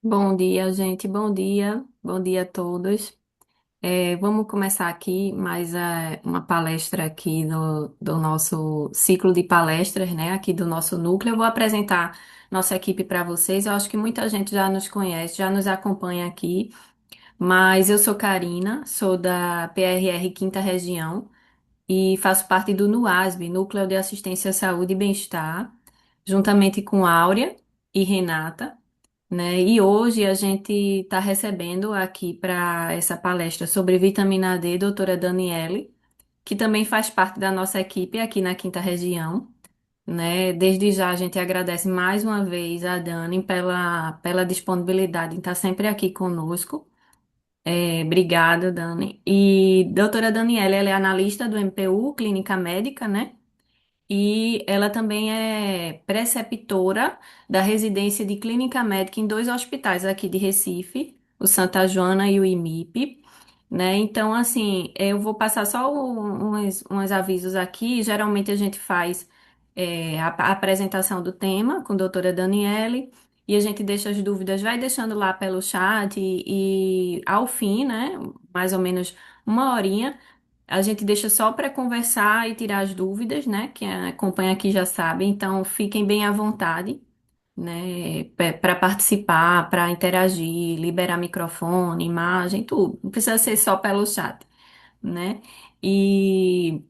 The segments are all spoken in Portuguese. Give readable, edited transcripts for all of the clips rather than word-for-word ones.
Bom dia, gente. Bom dia. Bom dia a todos. Vamos começar aqui mais uma palestra aqui do nosso ciclo de palestras, né? Aqui do nosso núcleo. Eu vou apresentar nossa equipe para vocês. Eu acho que muita gente já nos conhece, já nos acompanha aqui. Mas eu sou Karina, sou da PRR Quinta Região e faço parte do NUASB, Núcleo de Assistência à Saúde e Bem-Estar, juntamente com Áurea e Renata, né? E hoje a gente está recebendo aqui para essa palestra sobre vitamina D, doutora Daniele, que também faz parte da nossa equipe aqui na Quinta Região, né? Desde já a gente agradece mais uma vez a Dani pela disponibilidade em estar sempre aqui conosco. Obrigada, Dani. E doutora Daniela, ela é analista do MPU, Clínica Médica, né? E ela também é preceptora da residência de clínica médica em dois hospitais aqui de Recife, o Santa Joana e o IMIP, né? Então, assim, eu vou passar só uns avisos aqui. Geralmente a gente faz a apresentação do tema com a doutora Daniele e a gente deixa as dúvidas, vai deixando lá pelo chat e ao fim, né? Mais ou menos uma horinha. A gente deixa só para conversar e tirar as dúvidas, né? Quem acompanha aqui já sabe. Então, fiquem bem à vontade, né? Para participar, para interagir, liberar microfone, imagem, tudo. Não precisa ser só pelo chat, né? E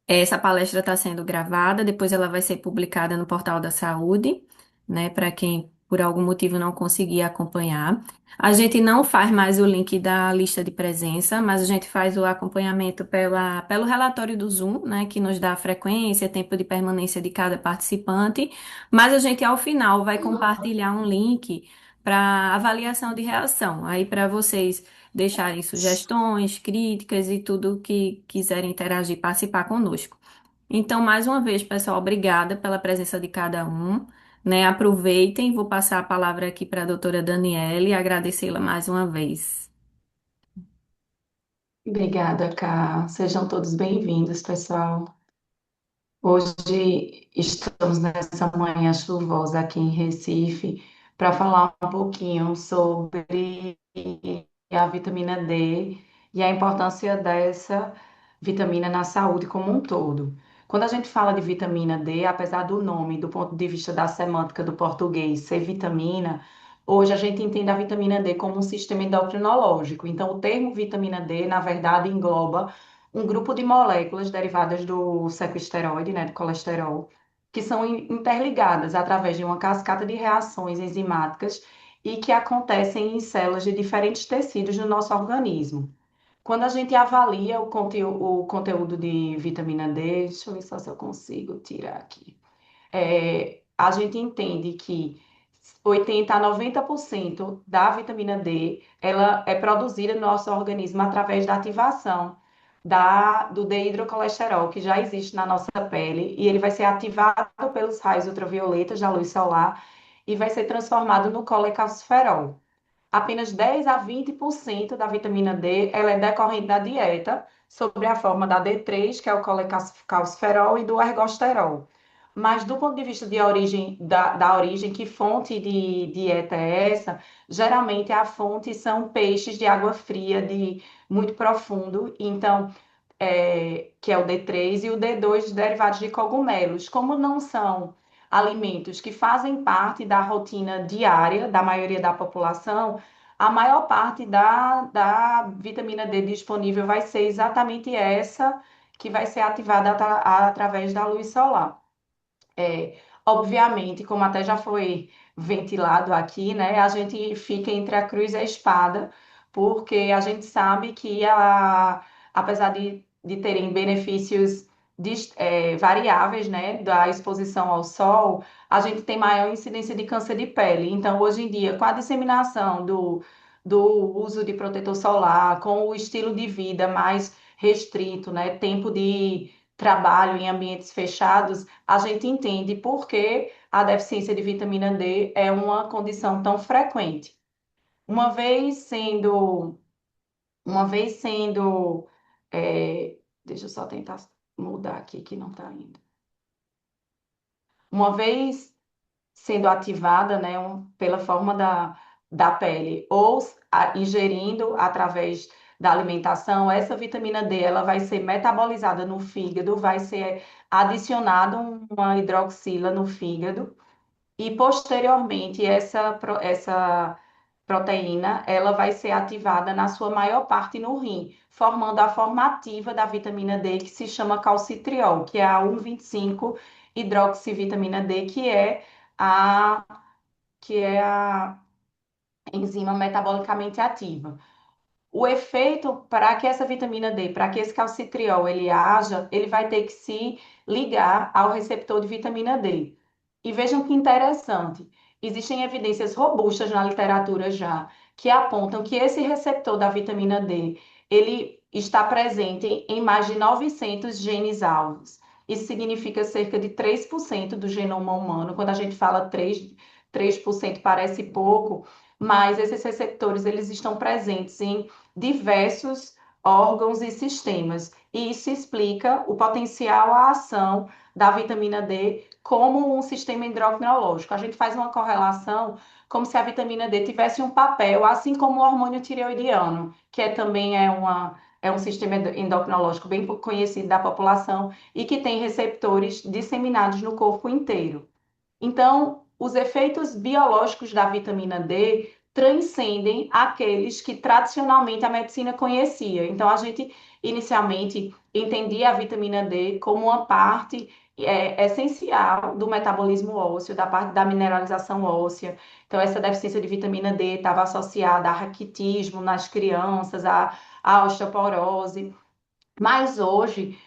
essa palestra está sendo gravada, depois ela vai ser publicada no Portal da Saúde, né, para quem por algum motivo não conseguir acompanhar. A gente não faz mais o link da lista de presença, mas a gente faz o acompanhamento pelo relatório do Zoom, né, que nos dá a frequência, tempo de permanência de cada participante, mas a gente ao final vai compartilhar um link para avaliação de reação, aí para vocês deixarem sugestões, críticas e tudo que quiserem interagir, participar conosco. Então, mais uma vez, pessoal, obrigada pela presença de cada um, né? Aproveitem, vou passar a palavra aqui para a doutora Daniele e agradecê-la mais uma vez. Obrigada, Ká. Sejam todos bem-vindos, pessoal. Hoje estamos nessa manhã chuvosa aqui em Recife para falar um pouquinho sobre a vitamina D e a importância dessa vitamina na saúde como um todo. Quando a gente fala de vitamina D, apesar do nome, do ponto de vista da semântica do português, ser vitamina, hoje a gente entende a vitamina D como um sistema endocrinológico. Então, o termo vitamina D, na verdade, engloba um grupo de moléculas derivadas do sequesteroide, né, do colesterol, que são interligadas através de uma cascata de reações enzimáticas e que acontecem em células de diferentes tecidos do nosso organismo. Quando a gente avalia o conteúdo de vitamina D, deixa eu ver só se eu consigo tirar aqui. A gente entende que 80 a 90% da vitamina D ela é produzida no nosso organismo através da ativação do dehidrocolesterol, que já existe na nossa pele, e ele vai ser ativado pelos raios ultravioletas da luz solar e vai ser transformado no colecalciferol. Apenas 10 a 20% da vitamina D ela é decorrente da dieta, sobre a forma da D3, que é o colecalciferol, e do ergosterol. Mas do ponto de vista de origem, da origem, que fonte de dieta é essa? Geralmente a fonte são peixes de água fria, de muito profundo, então, que é o D3, e o D2 derivados de cogumelos. Como não são alimentos que fazem parte da rotina diária da maioria da população, a maior parte da vitamina D disponível vai ser exatamente essa que vai ser ativada através da luz solar. Obviamente, como até já foi ventilado aqui, né, a gente fica entre a cruz e a espada, porque a gente sabe que apesar de terem benefícios variáveis, né, da exposição ao sol, a gente tem maior incidência de câncer de pele. Então, hoje em dia, com a disseminação do uso de protetor solar, com o estilo de vida mais restrito, né, tempo de trabalho em ambientes fechados, a gente entende por que a deficiência de vitamina D é uma condição tão frequente. Uma vez sendo, uma vez sendo, deixa eu só tentar mudar aqui que não está indo. Uma vez sendo ativada, né, pela forma da pele, ou ingerindo através da alimentação, essa vitamina D ela vai ser metabolizada no fígado, vai ser adicionado uma hidroxila no fígado e posteriormente essa proteína ela vai ser ativada na sua maior parte no rim, formando a forma ativa da vitamina D que se chama calcitriol, que é a 1,25 hidroxivitamina D, a que é a enzima metabolicamente ativa. O efeito para que essa vitamina D, para que esse calcitriol ele haja, ele vai ter que se ligar ao receptor de vitamina D. E vejam que interessante, existem evidências robustas na literatura já que apontam que esse receptor da vitamina D, ele está presente em mais de 900 genes alvos. Isso significa cerca de 3% do genoma humano. Quando a gente fala 3% parece pouco, mas esses receptores eles estão presentes em diversos órgãos e sistemas. E isso explica o potencial à ação da vitamina D como um sistema endocrinológico. A gente faz uma correlação como se a vitamina D tivesse um papel, assim como o hormônio tireoidiano, que também é um sistema endocrinológico bem conhecido da população e que tem receptores disseminados no corpo inteiro. Então, os efeitos biológicos da vitamina D transcendem aqueles que tradicionalmente a medicina conhecia. Então, a gente inicialmente entendia a vitamina D como uma parte essencial do metabolismo ósseo, da parte da mineralização óssea. Então, essa deficiência de vitamina D estava associada a raquitismo nas crianças, a osteoporose. Mas hoje,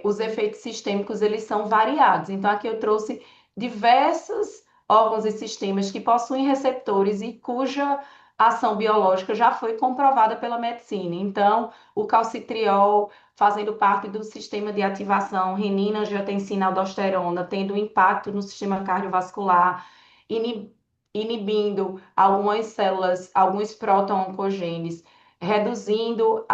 os efeitos sistêmicos eles são variados. Então, aqui eu trouxe diversos órgãos e sistemas que possuem receptores e cuja ação biológica já foi comprovada pela medicina. Então, o calcitriol fazendo parte do sistema de ativação renina, angiotensina, aldosterona, tendo impacto no sistema cardiovascular, inibindo algumas células, alguns proto-oncogenes, reduzindo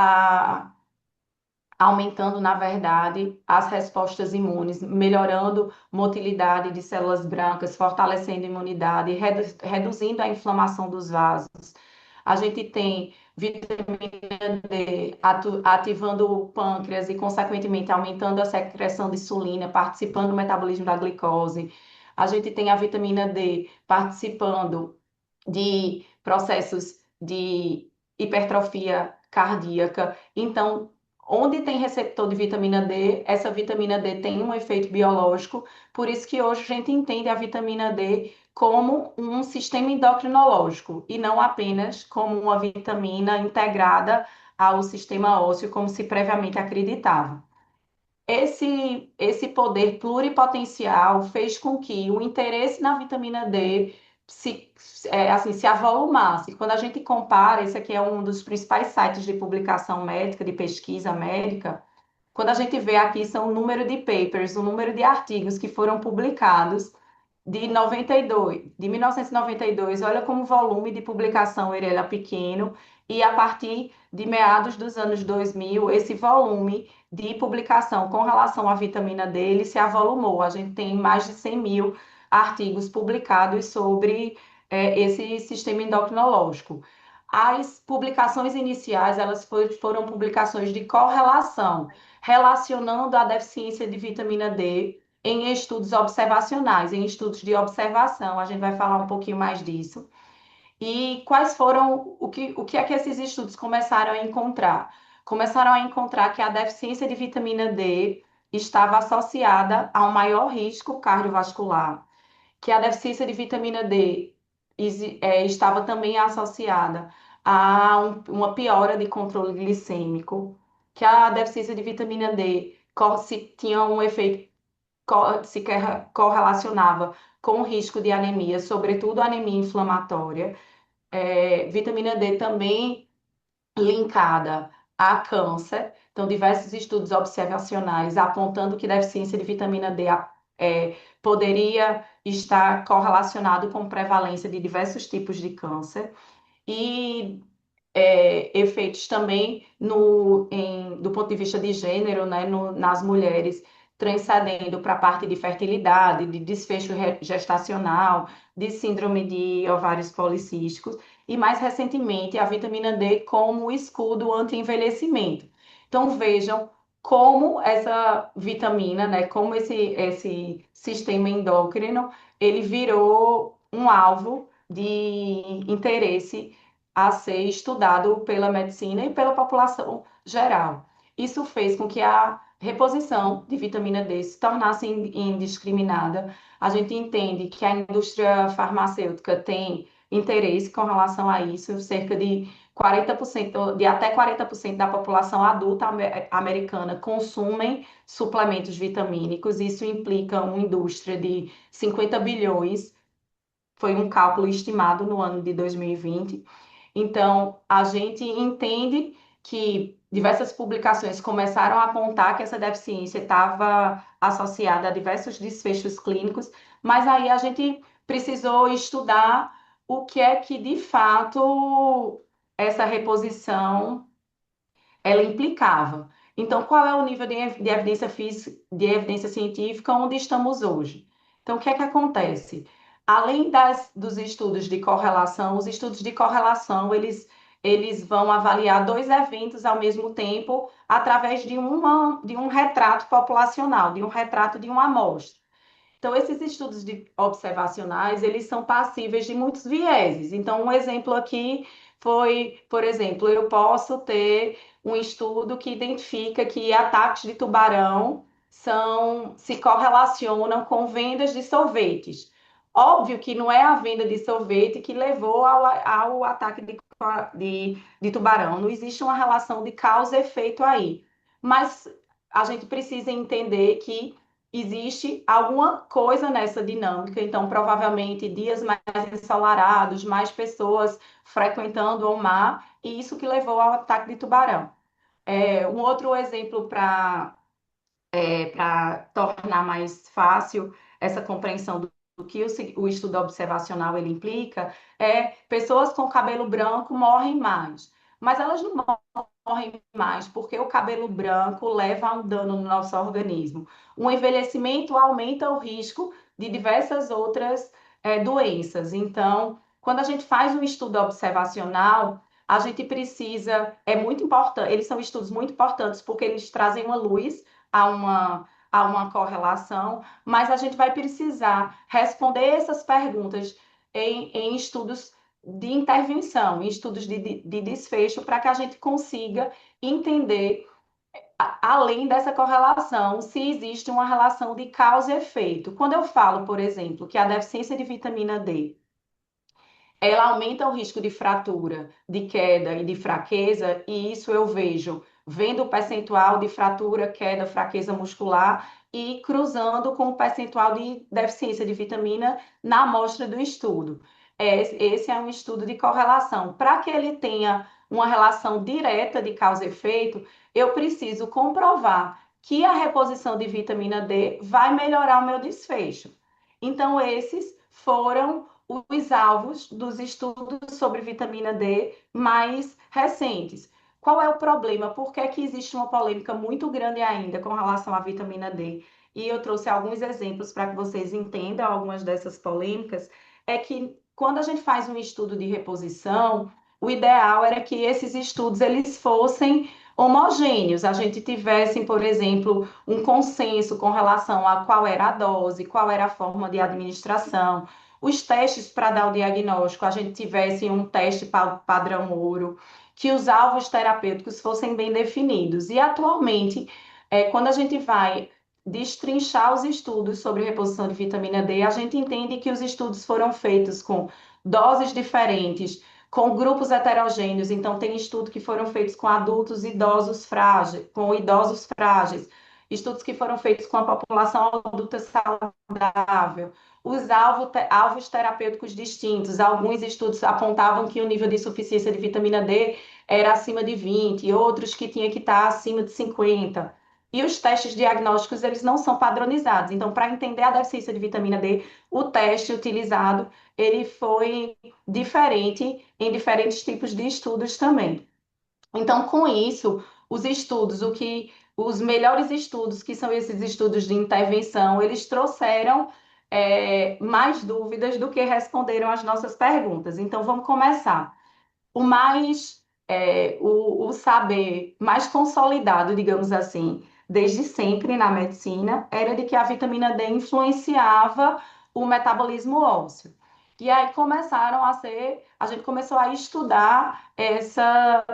aumentando, na verdade, as respostas imunes, melhorando motilidade de células brancas, fortalecendo a imunidade, reduzindo a inflamação dos vasos. A gente tem vitamina D ativando o pâncreas e, consequentemente, aumentando a secreção de insulina, participando do metabolismo da glicose. A gente tem a vitamina D participando de processos de hipertrofia cardíaca. Então, onde tem receptor de vitamina D, essa vitamina D tem um efeito biológico, por isso que hoje a gente entende a vitamina D como um sistema endocrinológico e não apenas como uma vitamina integrada ao sistema ósseo, como se previamente acreditava. Esse poder pluripotencial fez com que o interesse na vitamina D se avolumasse. Quando a gente compara, esse aqui é um dos principais sites de publicação médica, de pesquisa médica, quando a gente vê aqui são o número de papers, o número de artigos que foram publicados de 92, de 1992, olha como o volume de publicação ele era pequeno, e a partir de meados dos anos 2000, esse volume de publicação com relação à vitamina D, ele se avolumou. A gente tem mais de 100 mil artigos publicados sobre esse sistema endocrinológico. As publicações iniciais, foram publicações de correlação, relacionando a deficiência de vitamina D em estudos observacionais, em estudos de observação. A gente vai falar um pouquinho mais disso. E quais foram, o que é que esses estudos começaram a encontrar? Começaram a encontrar que a deficiência de vitamina D estava associada a um maior risco cardiovascular, que a deficiência de vitamina D estava também associada a uma piora de controle glicêmico, que a deficiência de vitamina D tinha um efeito se correlacionava com o risco de anemia, sobretudo anemia inflamatória. Vitamina D também linkada a câncer. Então, diversos estudos observacionais apontando que deficiência de vitamina D poderia estar correlacionado com prevalência de diversos tipos de câncer. E efeitos também do ponto de vista de gênero, né, nas mulheres, transcendendo para a parte de fertilidade, de desfecho gestacional, de síndrome de ovários policísticos e, mais recentemente, a vitamina D como escudo anti-envelhecimento. Então, vejam como essa vitamina, né, como esse sistema endócrino, ele virou um alvo de interesse a ser estudado pela medicina e pela população geral. Isso fez com que a reposição de vitamina D se tornasse indiscriminada. A gente entende que a indústria farmacêutica tem interesse com relação a isso, cerca de 40%, de até 40% da população adulta americana consumem suplementos vitamínicos. Isso implica uma indústria de 50 bilhões, foi um cálculo estimado no ano de 2020. Então, a gente entende que diversas publicações começaram a apontar que essa deficiência estava associada a diversos desfechos clínicos, mas aí a gente precisou estudar o que é que de fato essa reposição ela implicava. Então, qual é o nível de evidência física, de evidência científica onde estamos hoje? Então, o que é que acontece? Além dos estudos de correlação, os estudos de correlação, eles vão avaliar dois eventos ao mesmo tempo através de um retrato populacional, de um retrato de uma amostra. Então, esses estudos observacionais, eles são passíveis de muitos vieses. Então, um exemplo aqui foi, por exemplo, eu posso ter um estudo que identifica que ataques de tubarão se correlacionam com vendas de sorvetes. Óbvio que não é a venda de sorvete que levou ao ataque de tubarão. Não existe uma relação de causa e efeito aí. Mas a gente precisa entender que existe alguma coisa nessa dinâmica, então provavelmente dias mais ensolarados, mais pessoas frequentando o mar, e isso que levou ao ataque de tubarão. Um outro exemplo para tornar mais fácil essa compreensão do que o estudo observacional ele implica, pessoas com cabelo branco morrem mais, mas elas não morrem mais porque o cabelo branco leva a um dano no nosso organismo. O envelhecimento aumenta o risco de diversas outras doenças. Então, quando a gente faz um estudo observacional, a gente precisa, é muito importante, eles são estudos muito importantes porque eles trazem uma luz a uma correlação, mas a gente vai precisar responder essas perguntas em estudos de intervenção, em estudos de desfecho, para que a gente consiga entender, além dessa correlação, se existe uma relação de causa e efeito. Quando eu falo, por exemplo, que a deficiência de vitamina D ela aumenta o risco de fratura, de queda e de fraqueza, e isso eu vejo vendo o percentual de fratura, queda, fraqueza muscular e cruzando com o percentual de deficiência de vitamina na amostra do estudo. Esse é um estudo de correlação. Para que ele tenha uma relação direta de causa e efeito, eu preciso comprovar que a reposição de vitamina D vai melhorar o meu desfecho. Então, esses foram os alvos dos estudos sobre vitamina D mais recentes. Qual é o problema? Por que é que existe uma polêmica muito grande ainda com relação à vitamina D? E eu trouxe alguns exemplos para que vocês entendam algumas dessas polêmicas. É que quando a gente faz um estudo de reposição, o ideal era que esses estudos eles fossem homogêneos, a gente tivesse, por exemplo, um consenso com relação a qual era a dose, qual era a forma de administração, os testes para dar o diagnóstico, a gente tivesse um teste padrão ouro, que os alvos terapêuticos fossem bem definidos. E atualmente, quando a gente vai destrinchar os estudos sobre reposição de vitamina D, a gente entende que os estudos foram feitos com doses diferentes, com grupos heterogêneos. Então, tem estudos que foram feitos com adultos idosos frágeis, com idosos frágeis, estudos que foram feitos com a população adulta saudável, os alvos terapêuticos distintos. Alguns estudos apontavam que o nível de insuficiência de vitamina D era acima de 20, outros que tinha que estar acima de 50. E os testes diagnósticos, eles não são padronizados. Então, para entender a deficiência de vitamina D, o teste utilizado, ele foi diferente em diferentes tipos de estudos também. Então, com isso, os estudos, o que os melhores estudos, que são esses estudos de intervenção, eles trouxeram mais dúvidas do que responderam às nossas perguntas. Então, vamos começar. O saber mais consolidado, digamos assim, desde sempre na medicina, era de que a vitamina D influenciava o metabolismo ósseo. E aí a gente começou a estudar essa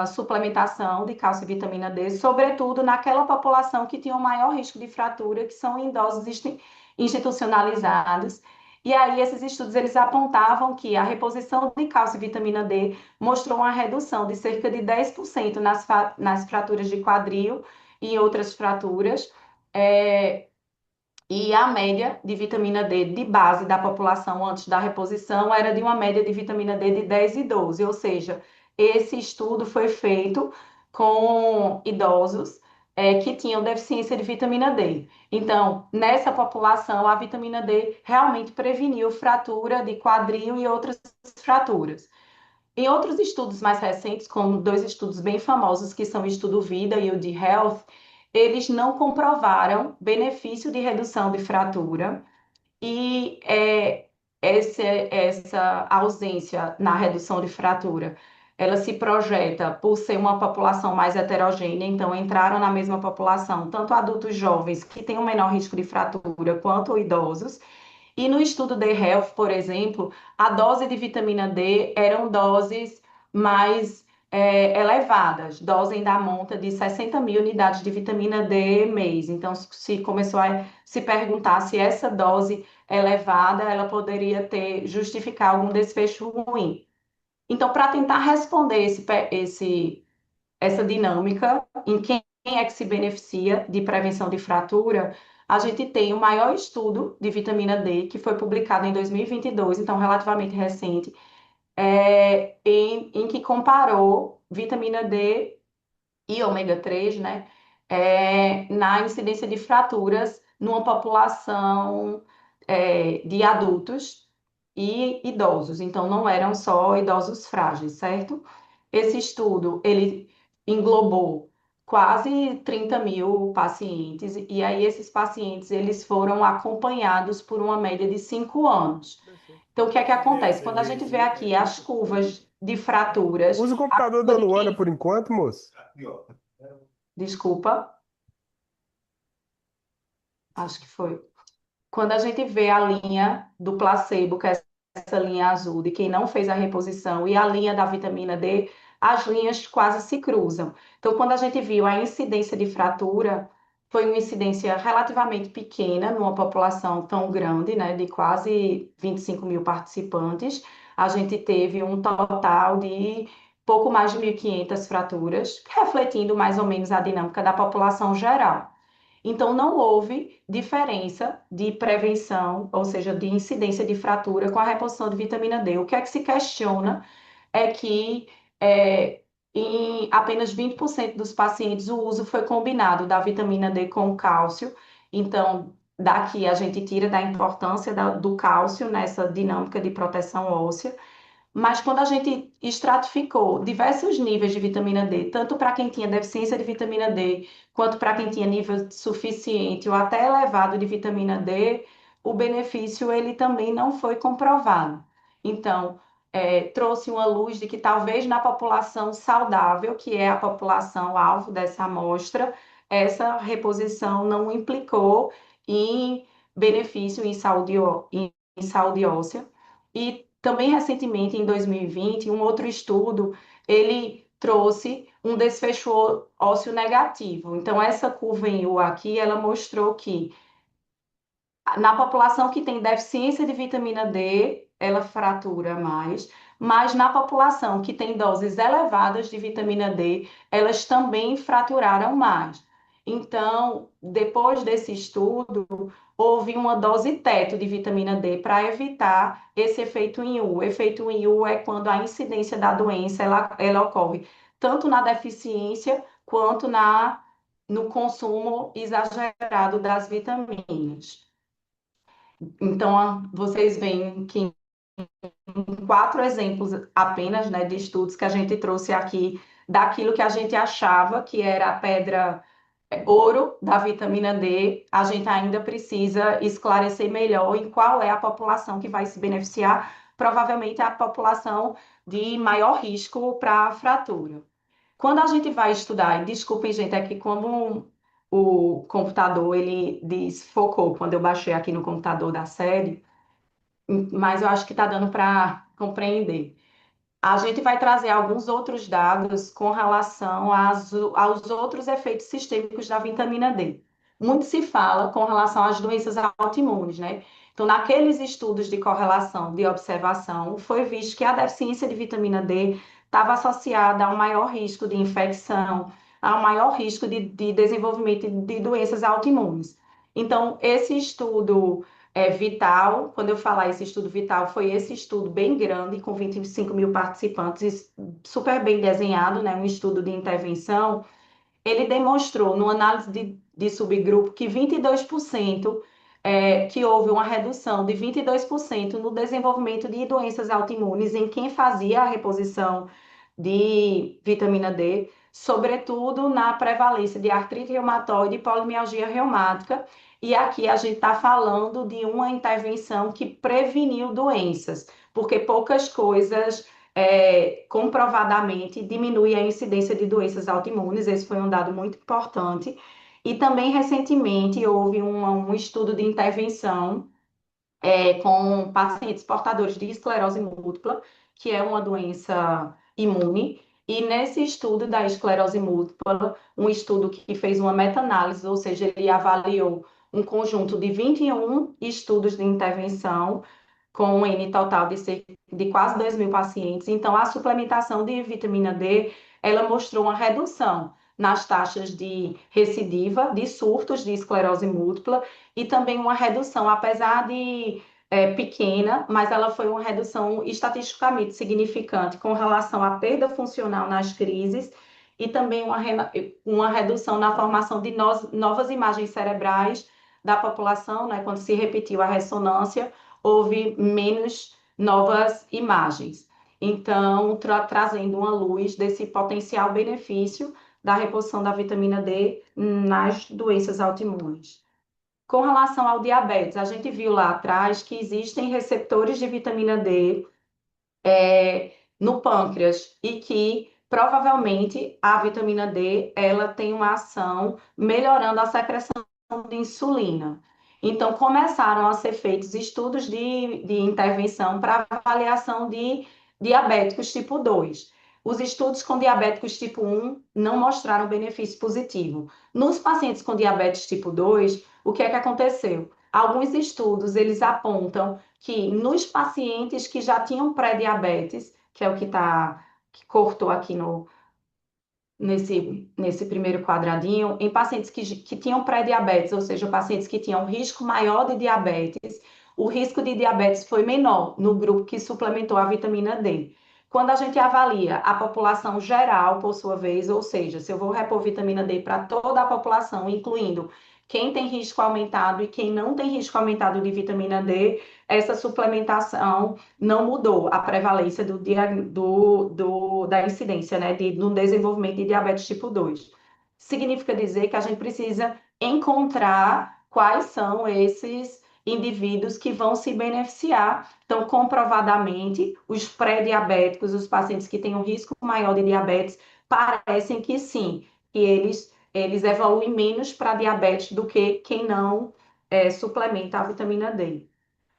suplementação de cálcio e vitamina D, sobretudo naquela população que tinha o maior risco de fratura, que são idosos institucionalizados. E aí esses estudos eles apontavam que a reposição de cálcio e vitamina D mostrou uma redução de cerca de 10% nas fraturas de quadril e em outras fraturas. É, e a média de vitamina D de base da população antes da reposição era de uma média de vitamina D de 10 e 12, ou seja, esse estudo foi feito com idosos que tinham deficiência de vitamina D. Então, nessa população, a vitamina D realmente preveniu fratura de quadril e outras fraturas. Em outros estudos mais recentes, como dois estudos bem famosos, que são o Estudo Vida e o de Health, eles não comprovaram benefício de redução de fratura e essa ausência na redução de fratura, ela se projeta por ser uma população mais heterogênea, então entraram na mesma população tanto adultos jovens que têm um menor risco de fratura quanto idosos, e no estudo The Health, por exemplo, a dose de vitamina D eram doses mais elevadas, dose da monta de 60 mil unidades de vitamina D mês. Então, se começou a se perguntar se essa dose elevada ela poderia justificar algum desfecho ruim. Então, para tentar responder essa dinâmica, em quem é que se beneficia de prevenção de fratura, a gente tem o maior estudo de vitamina D, que foi publicado em 2022, então relativamente recente, em que comparou vitamina D e ômega 3, né, na incidência de fraturas numa população de adultos e idosos. Então, não eram só idosos frágeis, certo? Esse estudo, ele englobou quase 30 mil pacientes, e aí esses pacientes, eles foram acompanhados por uma média de 5 anos. Então, o que é que acontece? Quando a gente vê aqui as curvas de fraturas, Usa o a computador da curva de Luana quem... por enquanto, moço. Desculpa, acho que foi. Quando a gente vê a linha do placebo, que é essa linha azul, de quem não fez a reposição, e a linha da vitamina D, as linhas quase se cruzam. Então, quando a gente viu a incidência de fratura, foi uma incidência relativamente pequena numa população tão grande, né, de quase 25 mil participantes. A gente teve um total de pouco mais de 1.500 fraturas, refletindo mais ou menos a dinâmica da população geral. Então, não houve diferença de prevenção, ou seja, de incidência de fratura com a reposição de vitamina D. O que é que se questiona é que é, em apenas 20% dos pacientes o uso foi combinado da vitamina D com cálcio. Então, daqui a gente tira da importância do cálcio nessa dinâmica de proteção óssea. Mas quando a gente estratificou diversos níveis de vitamina D, tanto para quem tinha deficiência de vitamina D, quanto para quem tinha nível suficiente ou até elevado de vitamina D, o benefício ele também não foi comprovado. Então, trouxe uma luz de que talvez na população saudável, que é a população alvo dessa amostra, essa reposição não implicou em benefício em saúde óssea. E também recentemente, em 2020, um outro estudo, ele trouxe um desfecho ósseo negativo. Então, essa curva em U aqui, ela mostrou que na população que tem deficiência de vitamina D, ela fratura mais, mas na população que tem doses elevadas de vitamina D, elas também fraturaram mais. Então, depois desse estudo, houve uma dose teto de vitamina D para evitar esse efeito em U. O efeito em U é quando a incidência da doença ela ocorre tanto na deficiência quanto no consumo exagerado das vitaminas. Então, vocês veem que em quatro exemplos apenas, né, de estudos que a gente trouxe aqui daquilo que a gente achava que era a pedra ouro da vitamina D, a gente ainda precisa esclarecer melhor em qual é a população que vai se beneficiar. Provavelmente é a população de maior risco para fratura. Quando a gente vai estudar, e desculpem, gente, é que como o computador ele desfocou quando eu baixei aqui no computador da série, mas eu acho que está dando para compreender. A gente vai trazer alguns outros dados com relação aos outros efeitos sistêmicos da vitamina D. Muito se fala com relação às doenças autoimunes, né? Então, naqueles estudos de correlação de observação, foi visto que a deficiência de vitamina D estava associada a um maior risco de infecção, a um maior risco de desenvolvimento de doenças autoimunes. Então, esse estudo vital, quando eu falar esse estudo vital, foi esse estudo bem grande, com 25 mil participantes, super bem desenhado, né? Um estudo de intervenção. Ele demonstrou, numa análise de subgrupo, que 22%, que houve uma redução de 22% no desenvolvimento de doenças autoimunes em quem fazia a reposição de vitamina D, sobretudo na prevalência de artrite reumatoide e polimialgia reumática. E aqui a gente está falando de uma intervenção que preveniu doenças, porque poucas coisas comprovadamente diminui a incidência de doenças autoimunes. Esse foi um dado muito importante. E também recentemente houve um estudo de intervenção com pacientes portadores de esclerose múltipla, que é uma doença imune. E nesse estudo da esclerose múltipla, um estudo que fez uma meta-análise, ou seja, ele avaliou um conjunto de 21 estudos de intervenção, com um N total de quase 2 mil pacientes. Então, a suplementação de vitamina D, ela mostrou uma redução nas taxas de recidiva, de surtos de esclerose múltipla, e também uma redução, apesar de pequena, mas ela foi uma redução estatisticamente significante com relação à perda funcional nas crises e também uma redução na formação de novas imagens cerebrais da população, né? Quando se repetiu a ressonância, houve menos novas imagens. Então, trazendo uma luz desse potencial benefício da reposição da vitamina D nas doenças autoimunes. Com relação ao diabetes, a gente viu lá atrás que existem receptores de vitamina D no pâncreas e que provavelmente a vitamina D ela tem uma ação melhorando a secreção de insulina. Então, começaram a ser feitos estudos de intervenção para avaliação de diabéticos tipo 2. Os estudos com diabéticos tipo 1 não mostraram benefício positivo. Nos pacientes com diabetes tipo 2, o que é que aconteceu? Alguns estudos, eles apontam que nos pacientes que já tinham pré-diabetes, que é o que cortou aqui nesse primeiro quadradinho, em pacientes que tinham pré-diabetes, ou seja, pacientes que tinham risco maior de diabetes, o risco de diabetes foi menor no grupo que suplementou a vitamina D. Quando a gente avalia a população geral, por sua vez, ou seja, se eu vou repor vitamina D para toda a população, incluindo quem tem risco aumentado e quem não tem risco aumentado de vitamina D, essa suplementação não mudou a prevalência da incidência, né, do desenvolvimento de diabetes tipo 2. Significa dizer que a gente precisa encontrar quais são esses indivíduos que vão se beneficiar. Então, comprovadamente, os pré-diabéticos, os pacientes que têm um risco maior de diabetes, parecem que sim, que eles evoluem menos para diabetes do que quem não suplementa a vitamina D.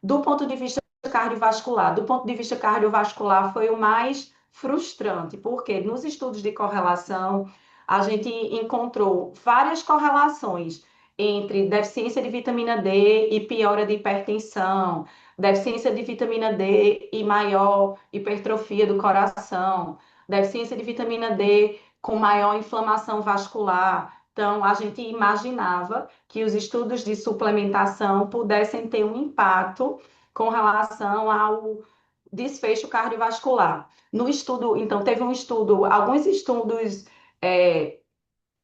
Do ponto de vista cardiovascular, do ponto de vista cardiovascular foi o mais frustrante, porque nos estudos de correlação a gente encontrou várias correlações entre deficiência de vitamina D e piora de hipertensão, deficiência de vitamina D e maior hipertrofia do coração, deficiência de vitamina D com maior inflamação vascular. Então, a gente imaginava que os estudos de suplementação pudessem ter um impacto com relação ao desfecho cardiovascular. No estudo, então, teve um estudo, alguns estudos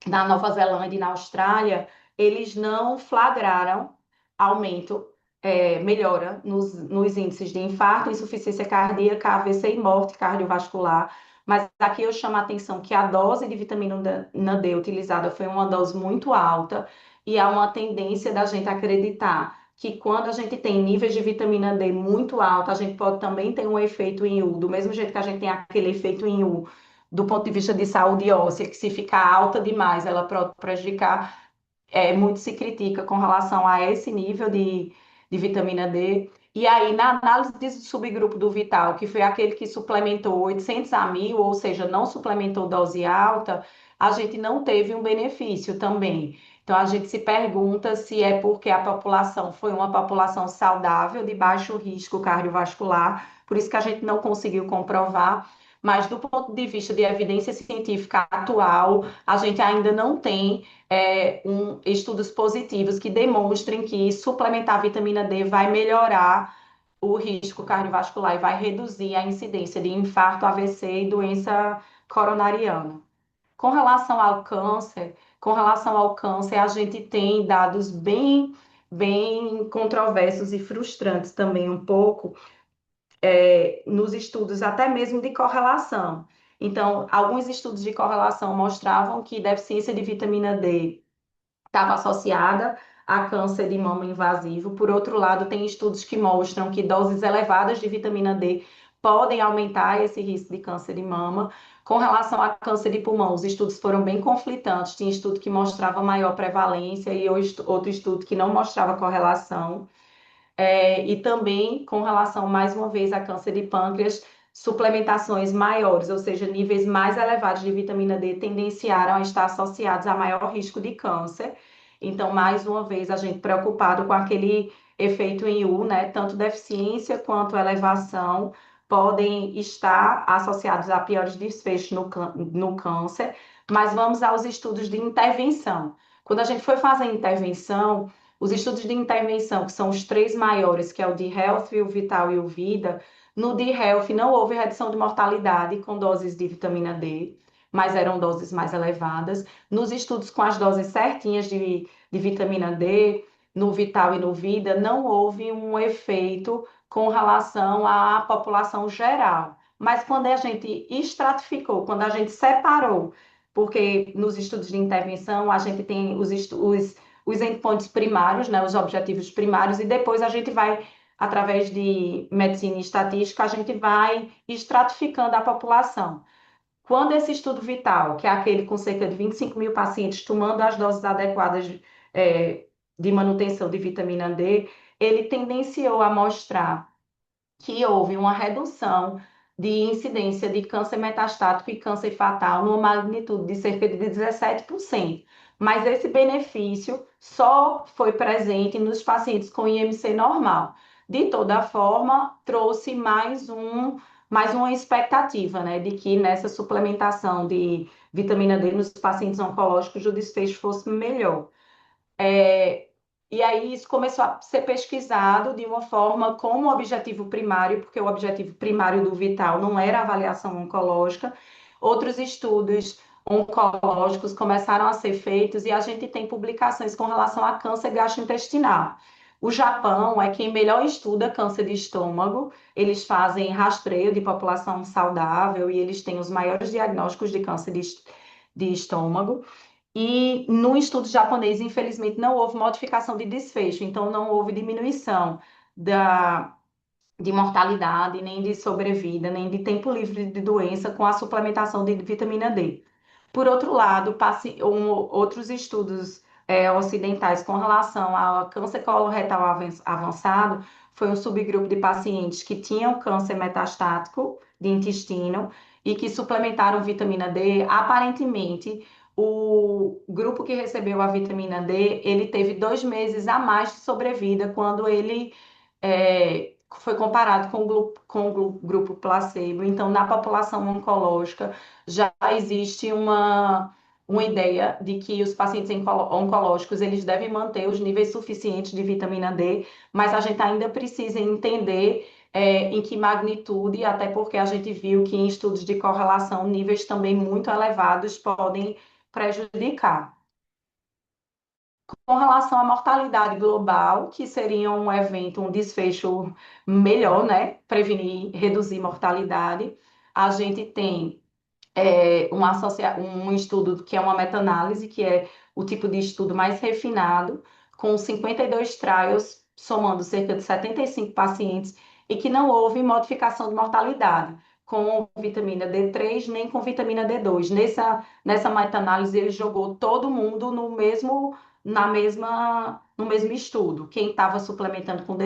na Nova Zelândia e na Austrália, eles não flagraram aumento, melhora nos índices de infarto, insuficiência cardíaca, AVC e morte cardiovascular, Mas aqui eu chamo a atenção que a dose de vitamina D utilizada foi uma dose muito alta e há uma tendência da gente acreditar que quando a gente tem níveis de vitamina D muito alta, a gente pode também ter um efeito em U, do mesmo jeito que a gente tem aquele efeito em U do ponto de vista de saúde óssea, que se ficar alta demais, ela pode prejudicar, muito se critica com relação a esse nível de vitamina D. E aí, na análise desse subgrupo do Vital, que foi aquele que suplementou 800 a 1000, ou seja, não suplementou dose alta, a gente não teve um benefício também. Então, a gente se pergunta se é porque a população foi uma população saudável, de baixo risco cardiovascular, por isso que a gente não conseguiu comprovar. Mas, do ponto de vista de evidência científica atual, a gente ainda não tem estudos positivos que demonstrem que suplementar a vitamina D vai melhorar o risco cardiovascular e vai reduzir a incidência de infarto, AVC e doença coronariana. Com relação ao câncer, a gente tem dados bem controversos e frustrantes também um pouco, nos estudos até mesmo de correlação. Então, alguns estudos de correlação mostravam que deficiência de vitamina D estava associada a câncer de mama invasivo. Por outro lado, tem estudos que mostram que doses elevadas de vitamina D podem aumentar esse risco de câncer de mama. Com relação a câncer de pulmão, os estudos foram bem conflitantes. Tinha estudo que mostrava maior prevalência e outro estudo que não mostrava correlação. E também com relação, mais uma vez, a câncer de pâncreas, suplementações maiores, ou seja, níveis mais elevados de vitamina D tendenciaram a estar associados a maior risco de câncer. Então, mais uma vez, a gente preocupado com aquele efeito em U, né? Tanto deficiência quanto elevação podem estar associados a piores desfechos no câncer. Mas vamos aos estudos de intervenção. Quando a gente foi fazer a intervenção, os estudos de intervenção, que são os três maiores, que é o de Health, o Vital e o Vida, no de Health não houve redução de mortalidade com doses de vitamina D, mas eram doses mais elevadas. Nos estudos com as doses certinhas de vitamina D, no Vital e no Vida, não houve um efeito com relação à população geral. Mas quando a gente estratificou, quando a gente separou, porque nos estudos de intervenção a gente tem os endpoints primários, né, os objetivos primários, e depois a gente vai, através de medicina e estatística, a gente vai estratificando a população. Quando esse estudo vital, que é aquele com cerca de 25 mil pacientes tomando as doses adequadas de manutenção de vitamina D, ele tendenciou a mostrar que houve uma redução de incidência de câncer metastático e câncer fatal numa magnitude de cerca de 17%. Mas esse benefício só foi presente nos pacientes com IMC normal. De toda forma, trouxe mais uma expectativa, né, de que nessa suplementação de vitamina D nos pacientes oncológicos o desfecho fosse melhor. É, e aí isso começou a ser pesquisado de uma forma como objetivo primário, porque o objetivo primário do Vital não era a avaliação oncológica. Outros estudos oncológicos começaram a ser feitos e a gente tem publicações com relação a câncer gastrointestinal. O Japão é quem melhor estuda câncer de estômago. Eles fazem rastreio de população saudável e eles têm os maiores diagnósticos de câncer de estômago. E no estudo japonês, infelizmente, não houve modificação de desfecho, então não houve diminuição de mortalidade, nem de sobrevida, nem de tempo livre de doença com a suplementação de vitamina D. Por outro lado, outros estudos ocidentais com relação ao câncer coloretal avançado foi um subgrupo de pacientes que tinham câncer metastático de intestino e que suplementaram vitamina D. Aparentemente, o grupo que recebeu a vitamina D, ele teve 2 meses a mais de sobrevida quando ele foi comparado com o grupo placebo. Então, na população oncológica, já existe uma ideia de que os pacientes oncológicos eles devem manter os níveis suficientes de vitamina D, mas a gente ainda precisa entender em que magnitude, até porque a gente viu que em estudos de correlação, níveis também muito elevados podem prejudicar. Com relação à mortalidade global, que seria um evento, um desfecho melhor, né? Prevenir, reduzir mortalidade, a gente tem. um estudo que é uma meta-análise, que é o tipo de estudo mais refinado, com 52 trials, somando cerca de 75 pacientes, e que não houve modificação de mortalidade com vitamina D3 nem com vitamina D2. Nessa meta-análise, ele jogou todo mundo no mesmo estudo. Quem estava suplementando com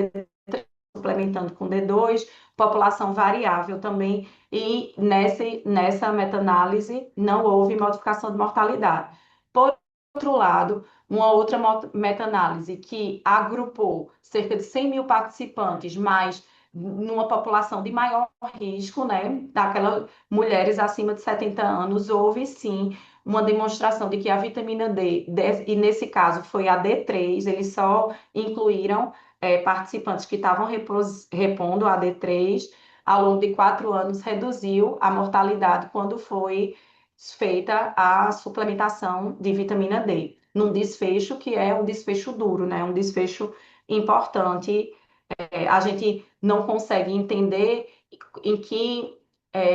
D2, população variável também, e nessa meta-análise não houve modificação de mortalidade. Por outro lado, uma outra meta-análise que agrupou cerca de 100 mil participantes, mas numa população de maior risco, né, daquelas mulheres acima de 70 anos, houve sim uma demonstração de que a vitamina D, e nesse caso foi a D3, eles só incluíram participantes que estavam repondo a D3 ao longo de 4 anos, reduziu a mortalidade quando foi feita a suplementação de vitamina D, num desfecho que é um desfecho duro, né? Um desfecho importante. A gente não consegue entender em que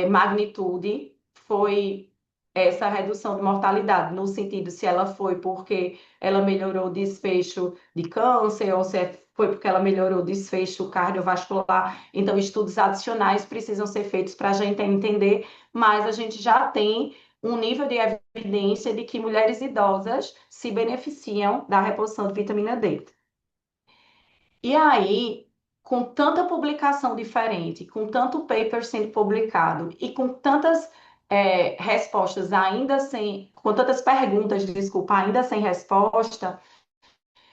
magnitude foi essa redução de mortalidade, no sentido se ela foi porque ela melhorou o desfecho de câncer ou se foi porque ela melhorou o desfecho cardiovascular. Então, estudos adicionais precisam ser feitos para a gente entender, mas a gente já tem um nível de evidência de que mulheres idosas se beneficiam da reposição de vitamina D. E aí, com tanta publicação diferente, com tanto paper sendo publicado e com tantas respostas ainda sem, com tantas perguntas, desculpa, ainda sem resposta,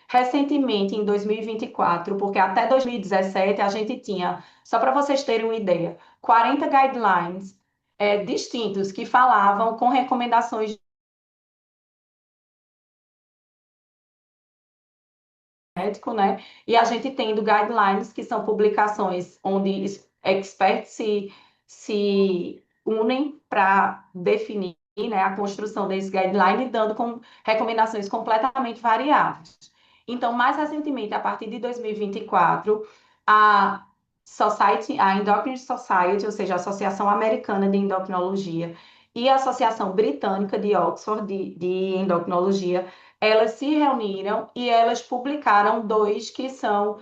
recentemente, em 2024, porque até 2017 a gente tinha, só para vocês terem uma ideia, 40 guidelines distintos que falavam com recomendações médico, né? E a gente tendo guidelines, que são publicações onde experts se unem para definir, né, a construção desse guideline, dando com recomendações completamente variáveis. Então, mais recentemente, a partir de 2024, a a Endocrine Society, ou seja, a Associação Americana de Endocrinologia, e a Associação Britânica de Oxford de Endocrinologia, elas se reuniram e elas publicaram dois que são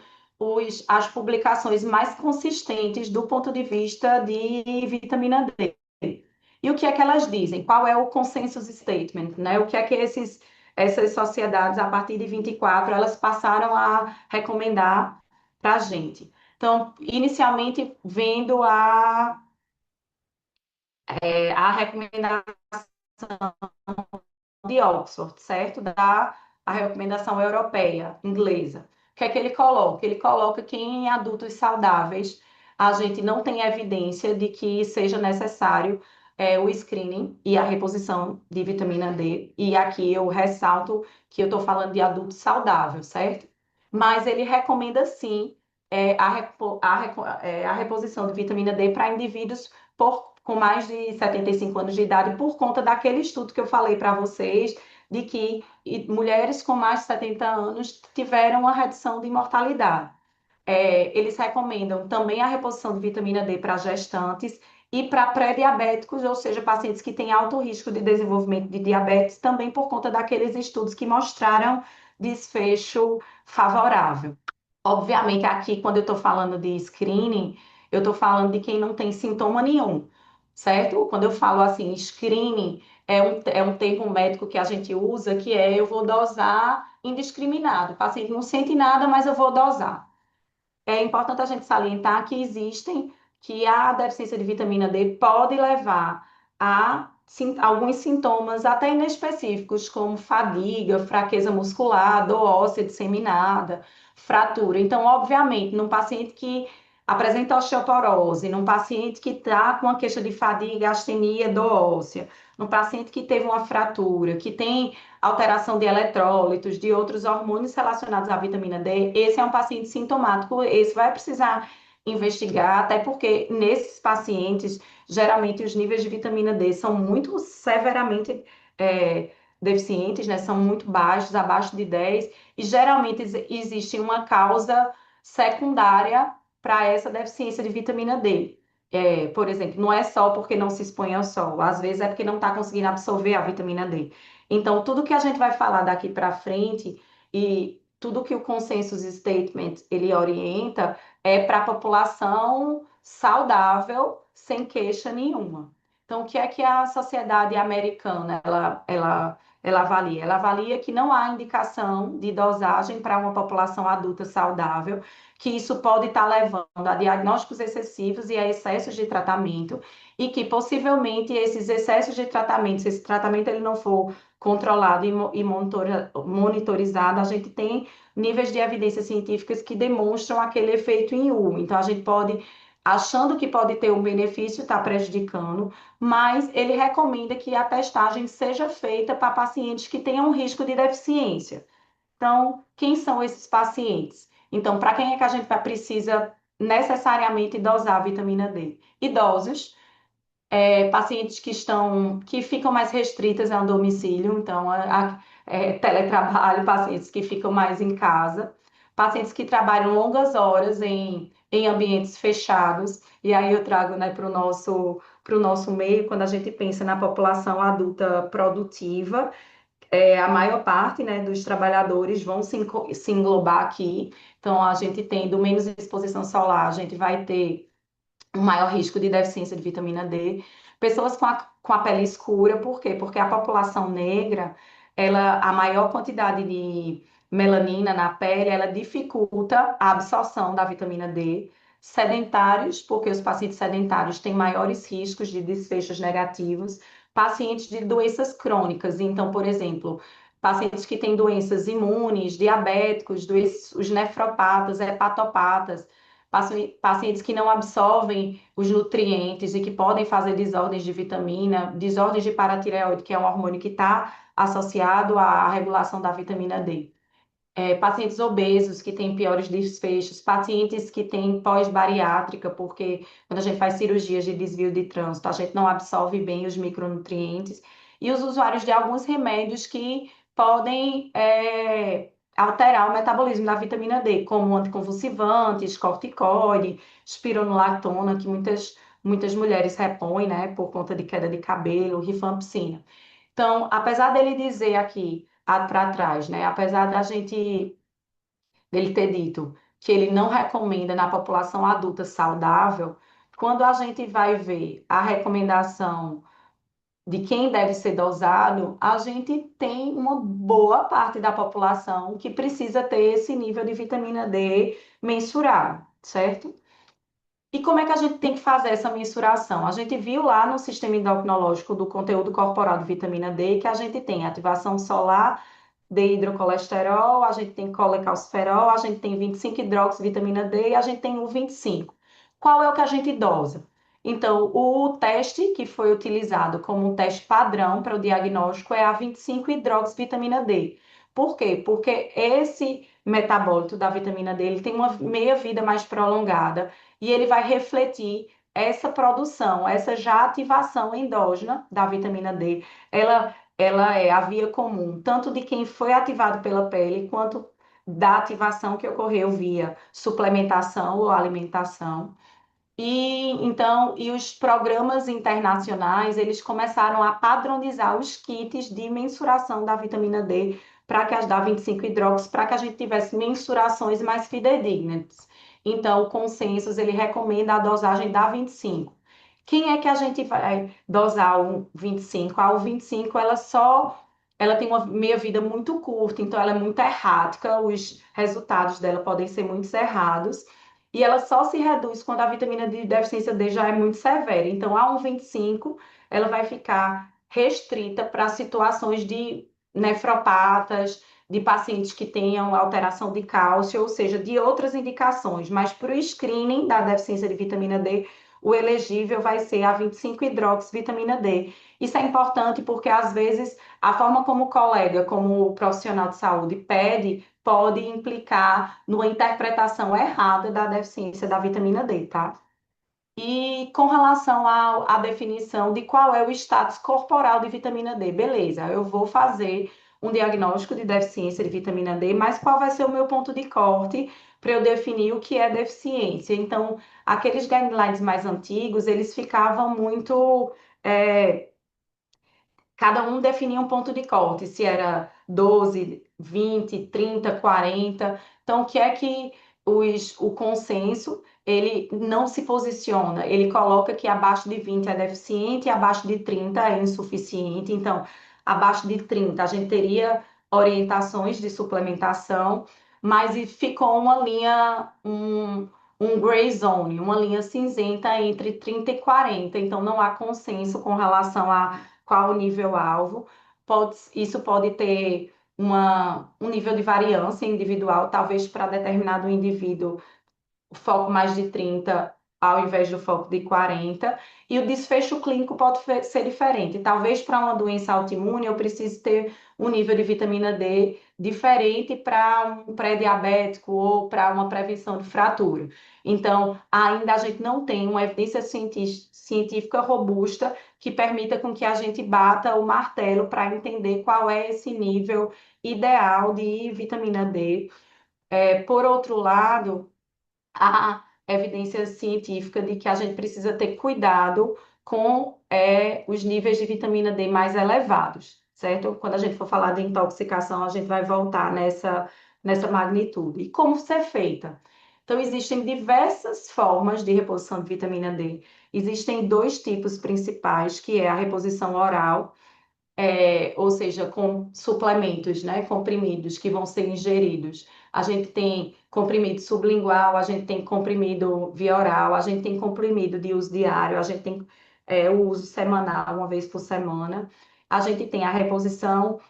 as publicações mais consistentes do ponto de vista de vitamina D. E o que é que elas dizem? Qual é o consensus statement, né? O que é que essas sociedades, a partir de 24, elas passaram a recomendar para a gente? Então, inicialmente, vendo a recomendação de Oxford, certo? Da a recomendação europeia, inglesa. O que é que ele coloca? Ele coloca que em adultos saudáveis a gente não tem evidência de que seja necessário o screening e a reposição de vitamina D. E aqui eu ressalto que eu estou falando de adulto saudável, certo? Mas ele recomenda sim a reposição de vitamina D para indivíduos com mais de 75 anos de idade, por conta daquele estudo que eu falei para vocês, de que mulheres com mais de 70 anos tiveram uma redução de mortalidade. Eles recomendam também a reposição de vitamina D para gestantes e para pré-diabéticos, ou seja, pacientes que têm alto risco de desenvolvimento de diabetes, também por conta daqueles estudos que mostraram desfecho favorável. Obviamente, aqui, quando eu estou falando de screening, eu estou falando de quem não tem sintoma nenhum, certo? Quando eu falo assim, screening é um termo médico que a gente usa, que é eu vou dosar indiscriminado. O paciente não sente nada, mas eu vou dosar. É importante a gente salientar que que a deficiência de vitamina D pode levar a alguns sintomas até inespecíficos, como fadiga, fraqueza muscular, dor óssea disseminada, fratura. Então, obviamente, num paciente que apresenta osteoporose, num paciente que está com uma queixa de fadiga, astenia, dor óssea, num paciente que teve uma fratura, que tem alteração de eletrólitos, de outros hormônios relacionados à vitamina D, esse é um paciente sintomático, esse vai precisar investigar, até porque nesses pacientes, geralmente os níveis de vitamina D são muito severamente é, deficientes, né? São muito baixos, abaixo de 10, e geralmente existe uma causa secundária para essa deficiência de vitamina D. Por exemplo, não é só porque não se expõe ao sol, às vezes é porque não está conseguindo absorver a vitamina D. Então, tudo que a gente vai falar daqui para frente e tudo que o Consensus Statement ele orienta é para a população saudável, sem queixa nenhuma. Então, o que é que a sociedade americana ela avalia? Ela avalia que não há indicação de dosagem para uma população adulta saudável, que isso pode estar levando a diagnósticos excessivos e a excessos de tratamento, e que possivelmente esses excessos de tratamento, se esse tratamento ele não for controlado e monitorizado, a gente tem níveis de evidências científicas que demonstram aquele efeito em U. Então, a gente pode, achando que pode ter um benefício, está prejudicando, mas ele recomenda que a testagem seja feita para pacientes que tenham risco de deficiência. Então, quem são esses pacientes? Então, para quem é que a gente precisa necessariamente dosar a vitamina D? Idosos, pacientes que ficam mais restritas ao domicílio, então, teletrabalho, pacientes que ficam mais em casa, pacientes que trabalham longas horas em ambientes fechados, e aí eu trago, né, para o nosso meio, quando a gente pensa na população adulta produtiva, a maior parte, né, dos trabalhadores vão se englobar aqui. Então, a gente tendo menos exposição solar, a gente vai ter um maior risco de deficiência de vitamina D. Pessoas com a pele escura, por quê? Porque a população negra, a maior quantidade de melanina na pele, ela dificulta a absorção da vitamina D. Sedentários, porque os pacientes sedentários têm maiores riscos de desfechos negativos. Pacientes de doenças crônicas, então, por exemplo, pacientes que têm doenças imunes, diabéticos, os nefropatas, hepatopatas, pacientes que não absorvem os nutrientes e que podem fazer desordens de vitamina, desordens de paratireoide, que é um hormônio que está associado à regulação da vitamina D. Pacientes obesos que têm piores desfechos, pacientes que têm pós-bariátrica, porque quando a gente faz cirurgias de desvio de trânsito, a gente não absorve bem os micronutrientes, e os usuários de alguns remédios que podem alterar o metabolismo da vitamina D, como anticonvulsivantes, corticoide, espironolactona, que muitas mulheres repõem, né, por conta de queda de cabelo, rifampicina. Então, apesar dele dizer aqui para trás, né? Apesar da gente dele ter dito que ele não recomenda na população adulta saudável, quando a gente vai ver a recomendação de quem deve ser dosado, a gente tem uma boa parte da população que precisa ter esse nível de vitamina D mensurado, certo? E como é que a gente tem que fazer essa mensuração? A gente viu lá no sistema endocrinológico do conteúdo corporal de vitamina D que a gente tem ativação solar de hidrocolesterol, a gente tem colecalciferol, a gente tem 25-hidroxivitamina D e a gente tem o 25. Qual é o que a gente dosa? Então, o teste que foi utilizado como um teste padrão para o diagnóstico é a 25-hidroxivitamina D. Por quê? Porque esse metabólito da vitamina D ele tem uma meia-vida mais prolongada e ele vai refletir essa produção, essa já ativação endógena da vitamina D. Ela é a via comum, tanto de quem foi ativado pela pele, quanto da ativação que ocorreu via suplementação ou alimentação. E os programas internacionais, eles começaram a padronizar os kits de mensuração da vitamina D para que as da 25-hidrox, para que a gente tivesse mensurações mais fidedignas. Então, o consensus, ele recomenda a dosagem da 25. Quem é que a gente vai dosar o 25? O 25, ela tem uma meia-vida muito curta, então ela é muito errática, os resultados dela podem ser muito errados. E ela só se reduz quando a vitamina de deficiência D já é muito severa. Então, a 1,25 ela vai ficar restrita para situações de nefropatas, de pacientes que tenham alteração de cálcio, ou seja, de outras indicações. Mas para o screening da deficiência de vitamina D, o elegível vai ser a 25-hidroxivitamina D. Isso é importante porque, às vezes, a forma como o colega, como o profissional de saúde pede, pode implicar numa interpretação errada da deficiência da vitamina D, tá? E com relação à definição de qual é o status corporal de vitamina D, beleza, eu vou fazer um diagnóstico de deficiência de vitamina D, mas qual vai ser o meu ponto de corte para eu definir o que é deficiência. Então, aqueles guidelines mais antigos, eles ficavam muito. é, Cada um definia um ponto de corte, se era 12, 20, 30, 40. Então, o que é que o consenso, ele não se posiciona, ele coloca que abaixo de 20 é deficiente e abaixo de 30 é insuficiente. Então, abaixo de 30 a gente teria orientações de suplementação, mas ficou uma linha, um gray zone, uma linha cinzenta entre 30 e 40. Então, não há consenso com relação a qual o nível alvo. Isso pode ter um nível de variância individual, talvez para determinado indivíduo o foco mais de 30 ao invés do foco de 40, e o desfecho clínico pode ser diferente. Talvez para uma doença autoimune eu precise ter um nível de vitamina D diferente para um pré-diabético ou para uma prevenção de fratura. Então, ainda a gente não tem uma evidência científica robusta que permita com que a gente bata o martelo para entender qual é esse nível ideal de vitamina D. Por outro lado, a evidência científica de que a gente precisa ter cuidado com os níveis de vitamina D mais elevados, certo? Quando a gente for falar de intoxicação, a gente vai voltar nessa magnitude. E como ser feita? Então, existem diversas formas de reposição de vitamina D. Existem dois tipos principais, que é a reposição oral, ou seja, com suplementos, né, comprimidos que vão ser ingeridos. A gente tem comprimido sublingual, a gente tem comprimido via oral, a gente tem comprimido de uso diário, a gente tem o uso semanal, uma vez por semana. A gente tem a reposição,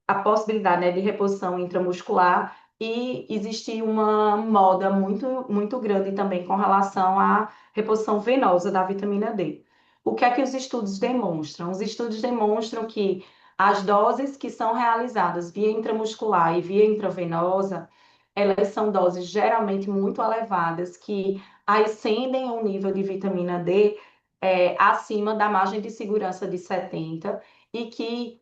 a possibilidade, né, de reposição intramuscular, e existe uma moda muito, muito grande também com relação à reposição venosa da vitamina D. O que é que os estudos demonstram? Os estudos demonstram que as doses que são realizadas via intramuscular e via intravenosa, elas são doses geralmente muito elevadas, que ascendem o nível de vitamina D acima da margem de segurança de 70, e que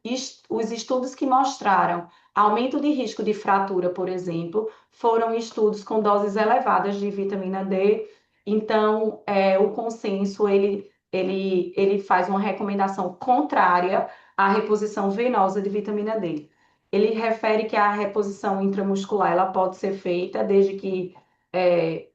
os estudos que mostraram aumento de risco de fratura, por exemplo, foram estudos com doses elevadas de vitamina D. Então, o consenso, ele faz uma recomendação contrária à reposição venosa de vitamina D. Ele refere que a reposição intramuscular ela pode ser feita desde que é,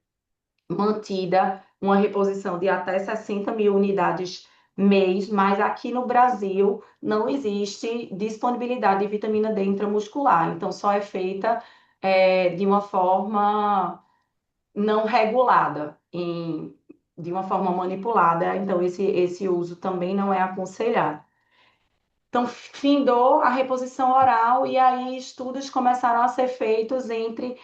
mantida uma reposição de até 60 mil unidades mês, mas aqui no Brasil não existe disponibilidade de vitamina D intramuscular, então só é feita de uma forma não regulada, de uma forma manipulada, então esse uso também não é aconselhado. Então, findou a reposição oral e aí estudos começaram a ser feitos entre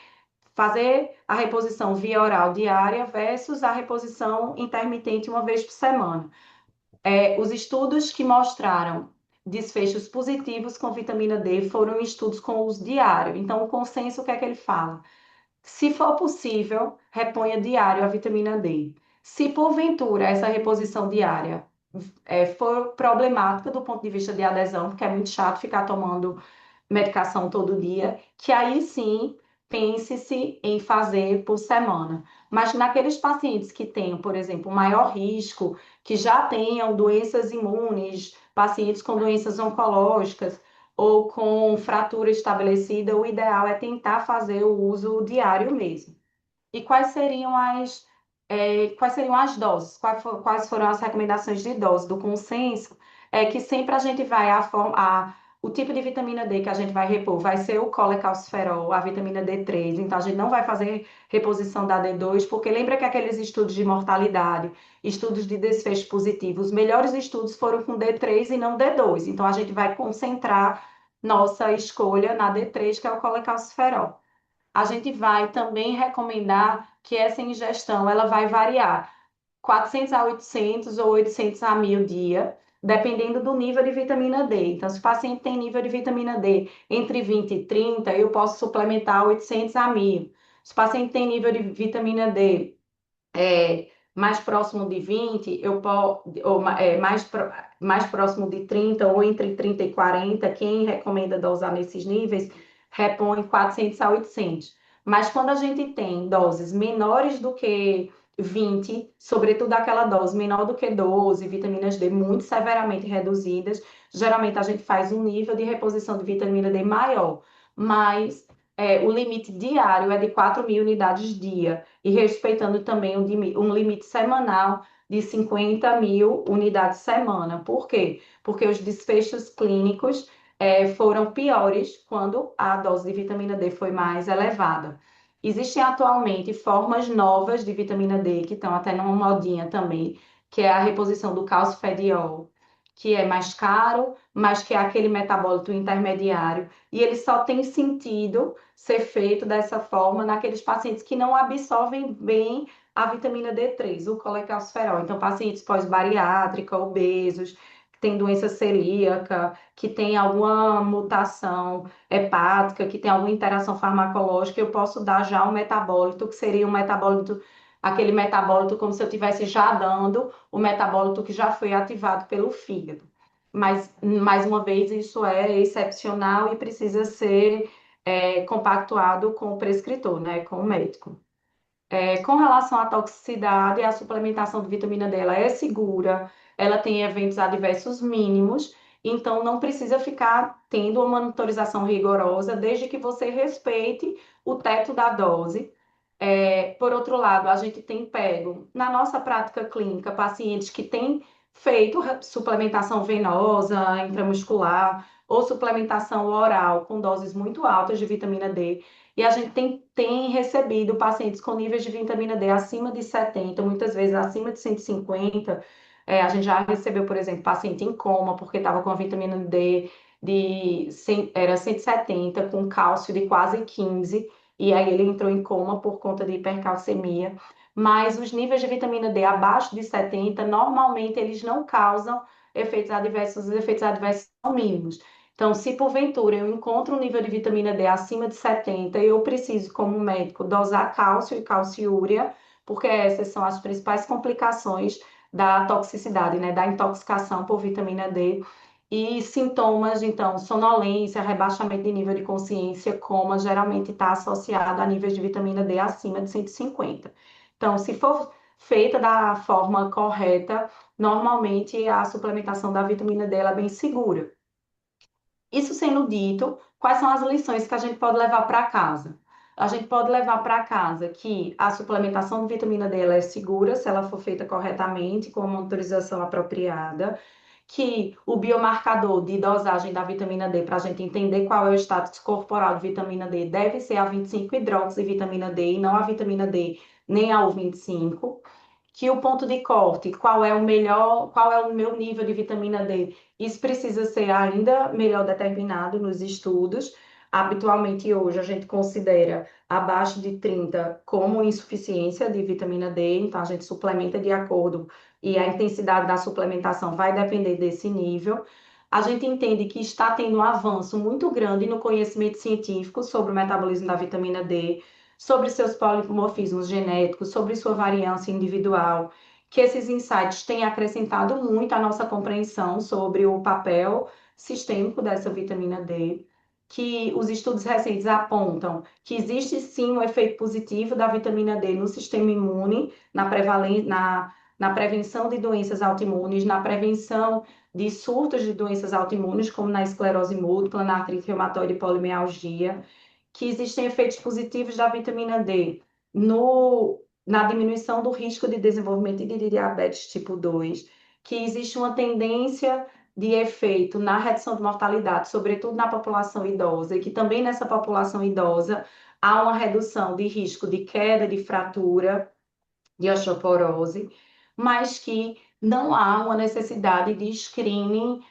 fazer a reposição via oral diária versus a reposição intermitente uma vez por semana. Os estudos que mostraram desfechos positivos com vitamina D foram estudos com uso diário. Então, o consenso, o que é que ele fala? Se for possível, reponha diário a vitamina D. Se porventura essa reposição diária for problemática do ponto de vista de adesão, porque é muito chato ficar tomando medicação todo dia, que aí sim pense-se em fazer por semana. Mas naqueles pacientes que tenham, por exemplo, maior risco, que já tenham doenças imunes, pacientes com doenças oncológicas ou com fratura estabelecida, o ideal é tentar fazer o uso diário mesmo. E quais seriam as doses? Quais foram as recomendações de dose do consenso? É que sempre a gente vai o tipo de vitamina D que a gente vai repor vai ser o colecalciferol, a vitamina D3. Então a gente não vai fazer reposição da D2, porque lembra que aqueles estudos de mortalidade, estudos de desfecho positivo, os melhores estudos foram com D3 e não D2. Então a gente vai concentrar nossa escolha na D3, que é o colecalciferol. A gente vai também recomendar que essa ingestão ela vai variar 400 a 800 ou 800 a 1000 dia, dependendo do nível de vitamina D. Então, se o paciente tem nível de vitamina D entre 20 e 30, eu posso suplementar 800 a 1000. Se o paciente tem nível de vitamina D mais próximo de 20, mais próximo de 30 ou entre 30 e 40, quem recomenda dosar nesses níveis, repõe 400 a 800. Mas quando a gente tem doses menores do que 20, sobretudo aquela dose menor do que 12, vitaminas D muito severamente reduzidas, geralmente a gente faz um nível de reposição de vitamina D maior, mas o limite diário é de 4.000 unidades dia, e respeitando também um limite semanal de 50.000 unidades semana. Por quê? Porque os desfechos clínicos foram piores quando a dose de vitamina D foi mais elevada. Existem atualmente formas novas de vitamina D, que estão até numa modinha também, que é a reposição do calcifediol, que é mais caro, mas que é aquele metabólito intermediário, e ele só tem sentido ser feito dessa forma naqueles pacientes que não absorvem bem a vitamina D3, o colecalciferol. Então, pacientes pós-bariátrica, obesos, que têm doença celíaca, que tem alguma mutação hepática, que tem alguma interação farmacológica, eu posso dar já um metabólito, que seria um metabólito, aquele metabólito como se eu estivesse já dando o metabólito que já foi ativado pelo fígado. Mas, mais uma vez, isso é excepcional e precisa ser compactuado com o prescritor, né, com o médico. Com relação à toxicidade, a suplementação de vitamina D ela é segura, ela tem eventos adversos mínimos, então não precisa ficar tendo uma monitorização rigorosa, desde que você respeite o teto da dose. Por outro lado, a gente tem pego na nossa prática clínica pacientes que têm feito suplementação venosa, intramuscular ou suplementação oral com doses muito altas de vitamina D. E a gente tem recebido pacientes com níveis de vitamina D acima de 70, muitas vezes acima de 150. A gente já recebeu, por exemplo, paciente em coma, porque estava com a vitamina D era 170, com cálcio de quase 15, e aí ele entrou em coma por conta de hipercalcemia. Mas os níveis de vitamina D abaixo de 70, normalmente eles não causam efeitos adversos, os efeitos adversos são mínimos. Então, se porventura eu encontro um nível de vitamina D acima de 70, eu preciso, como médico, dosar cálcio e calciúria, porque essas são as principais complicações da toxicidade, né, da intoxicação por vitamina D. E sintomas, então, sonolência, rebaixamento de nível de consciência, coma, geralmente está associado a níveis de vitamina D acima de 150. Então, se for feita da forma correta, normalmente a suplementação da vitamina D é bem segura. Isso sendo dito, quais são as lições que a gente pode levar para casa? A gente pode levar para casa que a suplementação de vitamina D ela é segura se ela for feita corretamente, com a monitorização apropriada, que o biomarcador de dosagem da vitamina D, para a gente entender qual é o status corporal de vitamina D, deve ser a 25-hidroxivitamina D e não a vitamina D nem a U25, que o ponto de corte, qual é o melhor, qual é o meu nível de vitamina D, isso precisa ser ainda melhor determinado nos estudos. Habitualmente hoje a gente considera abaixo de 30 como insuficiência de vitamina D, então a gente suplementa de acordo e a intensidade da suplementação vai depender desse nível. A gente entende que está tendo um avanço muito grande no conhecimento científico sobre o metabolismo da vitamina D, sobre seus polimorfismos genéticos, sobre sua variância individual, que esses insights têm acrescentado muito à nossa compreensão sobre o papel sistêmico dessa vitamina D, que os estudos recentes apontam que existe sim um efeito positivo da vitamina D no sistema imune, na prevenção de doenças autoimunes, na prevenção de surtos de doenças autoimunes, como na esclerose múltipla, na artrite reumatoide e polimialgia, que existem efeitos positivos da vitamina D na diminuição do risco de desenvolvimento de diabetes tipo 2, que existe uma tendência de efeito na redução de mortalidade, sobretudo na população idosa, e que também nessa população idosa há uma redução de risco de queda, de fratura, de osteoporose, mas que não há uma necessidade de screening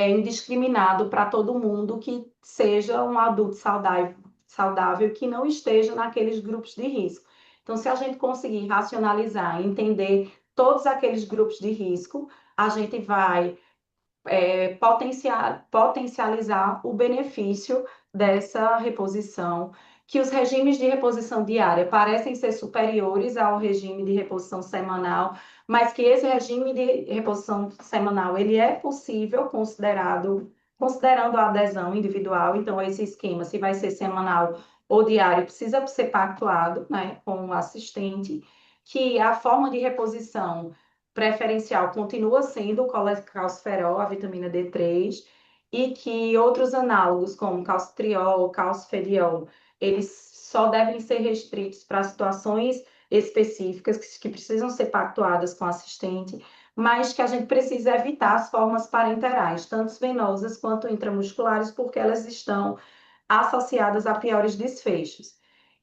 indiscriminado para todo mundo que seja um adulto saudável que não esteja naqueles grupos de risco. Então, se a gente conseguir racionalizar, entender todos aqueles grupos de risco, a gente vai potencializar o benefício dessa reposição, que os regimes de reposição diária parecem ser superiores ao regime de reposição semanal, mas que esse regime de reposição semanal ele é possível considerando a adesão individual. Então, esse esquema, se vai ser semanal ou diário, precisa ser pactuado, né, com o assistente, que a forma de reposição preferencial continua sendo o colecalciferol, a vitamina D3, e que outros análogos, como calcitriol, calcifediol, eles só devem ser restritos para situações específicas que precisam ser pactuadas com o assistente, mas que a gente precisa evitar as formas parenterais, tanto venosas quanto intramusculares, porque elas estão associadas a piores desfechos.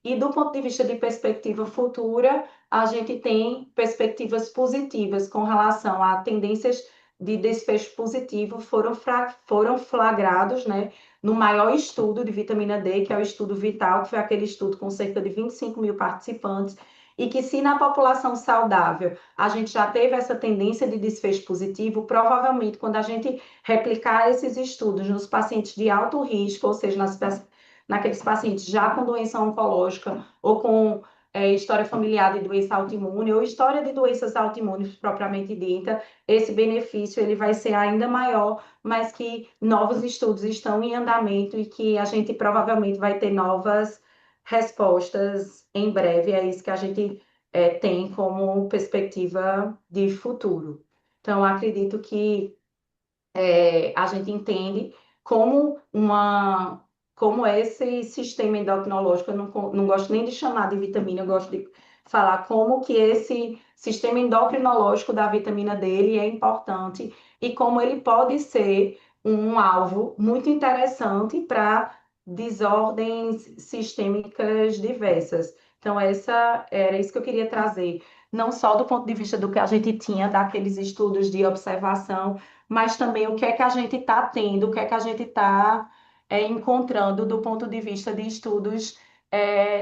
E do ponto de vista de perspectiva futura, a gente tem perspectivas positivas com relação a tendências de desfecho positivo foram flagrados, né, no maior estudo de vitamina D, que é o estudo Vital, que foi aquele estudo com cerca de 25 mil participantes, e que se na população saudável a gente já teve essa tendência de desfecho positivo, provavelmente quando a gente replicar esses estudos nos pacientes de alto risco, ou seja, naqueles pacientes já com doença oncológica ou com história familiar de doença autoimune ou história de doenças autoimunes propriamente dita, esse benefício ele vai ser ainda maior, mas que novos estudos estão em andamento e que a gente provavelmente vai ter novas respostas em breve. É isso que a gente tem como perspectiva de futuro. Então, acredito que a gente entende como como esse sistema endocrinológico, eu não gosto nem de chamar de vitamina, eu gosto de falar como que esse sistema endocrinológico da vitamina D ele é importante e como ele pode ser um alvo muito interessante para desordens sistêmicas diversas. Então, essa era isso que eu queria trazer, não só do ponto de vista do que a gente tinha daqueles estudos de observação, mas também o que é que a gente está tendo, o que é que a gente está encontrando do ponto de vista de estudos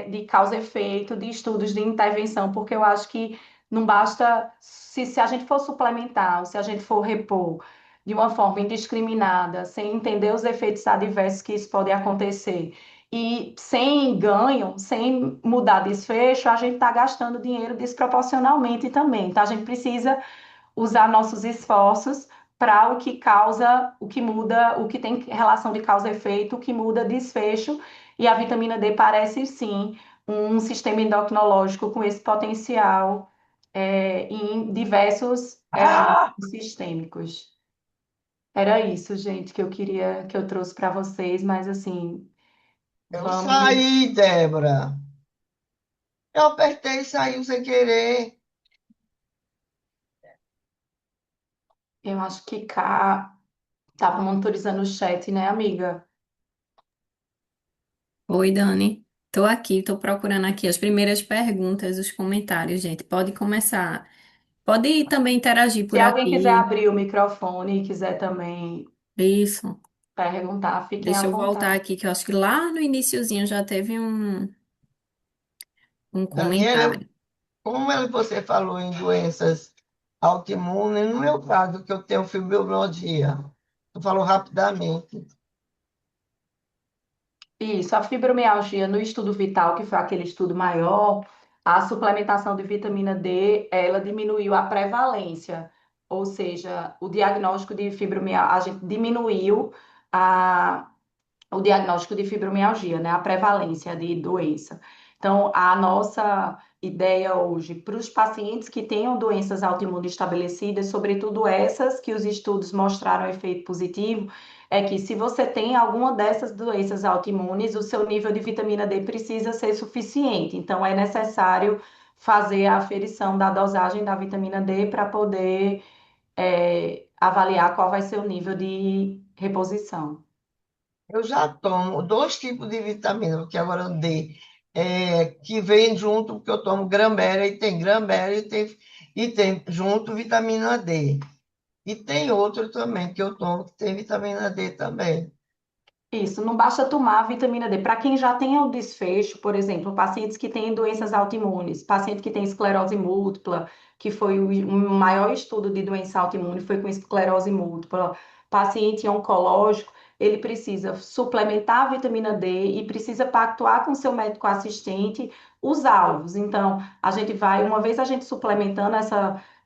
de causa e efeito, de estudos de intervenção, porque eu acho que não basta, se a gente for suplementar, ou se a gente for repor de uma forma indiscriminada, sem entender os efeitos adversos que isso pode acontecer, e sem ganho, sem mudar desfecho, a gente está gastando dinheiro desproporcionalmente também. Então, a gente precisa usar nossos esforços para o que causa, o que muda, o que tem relação de causa e efeito, o que muda desfecho, e a vitamina D parece sim um sistema endocrinológico com esse potencial em diversos Ah, sistêmicos. Era isso, gente, que eu queria, que eu trouxe para vocês, mas assim, eu vamos, saí, Débora. Eu apertei e saiu sem querer. eu acho que cá estava monitorizando o chat, né, amiga? Oi, Dani. Tô aqui, tô procurando aqui as primeiras perguntas, os comentários, gente. Pode começar. Pode também interagir Se por alguém quiser aqui. abrir o microfone e quiser também Isso. perguntar, fiquem à Deixa eu voltar vontade. aqui, que eu acho que lá no iniciozinho já teve um Daniela, comentário. você falou em doenças autoimunes, no meu caso, que eu tenho fibromialgia, eu falo rapidamente. Isso, a fibromialgia no estudo Vital, que foi aquele estudo maior, a suplementação de vitamina D, ela diminuiu a prevalência, ou seja, o diagnóstico de fibromialgia, a gente diminuiu a o diagnóstico de fibromialgia, né, a prevalência de doença. Então, a nossa ideia hoje para os pacientes que tenham doenças autoimunes estabelecidas, sobretudo essas que os estudos mostraram efeito positivo, é que se você tem alguma dessas doenças autoimunes, o seu nível de vitamina D precisa ser suficiente. Então, é necessário fazer a aferição da dosagem da vitamina D para poder avaliar qual vai ser o nível de reposição. Eu já tomo dois tipos de vitamina, porque agora eu dei, que vem junto, porque eu tomo grambera e tem junto vitamina D. E tem outro também que eu tomo que tem vitamina D também. Isso, não basta tomar vitamina D. Para quem já tem o desfecho, por exemplo, pacientes que têm doenças autoimunes, paciente que tem esclerose múltipla, que foi o maior estudo de doença autoimune, foi com esclerose múltipla, paciente oncológico, ele precisa suplementar a vitamina D e precisa pactuar com seu médico assistente os alvos. Então, a gente vai, uma vez a gente suplementando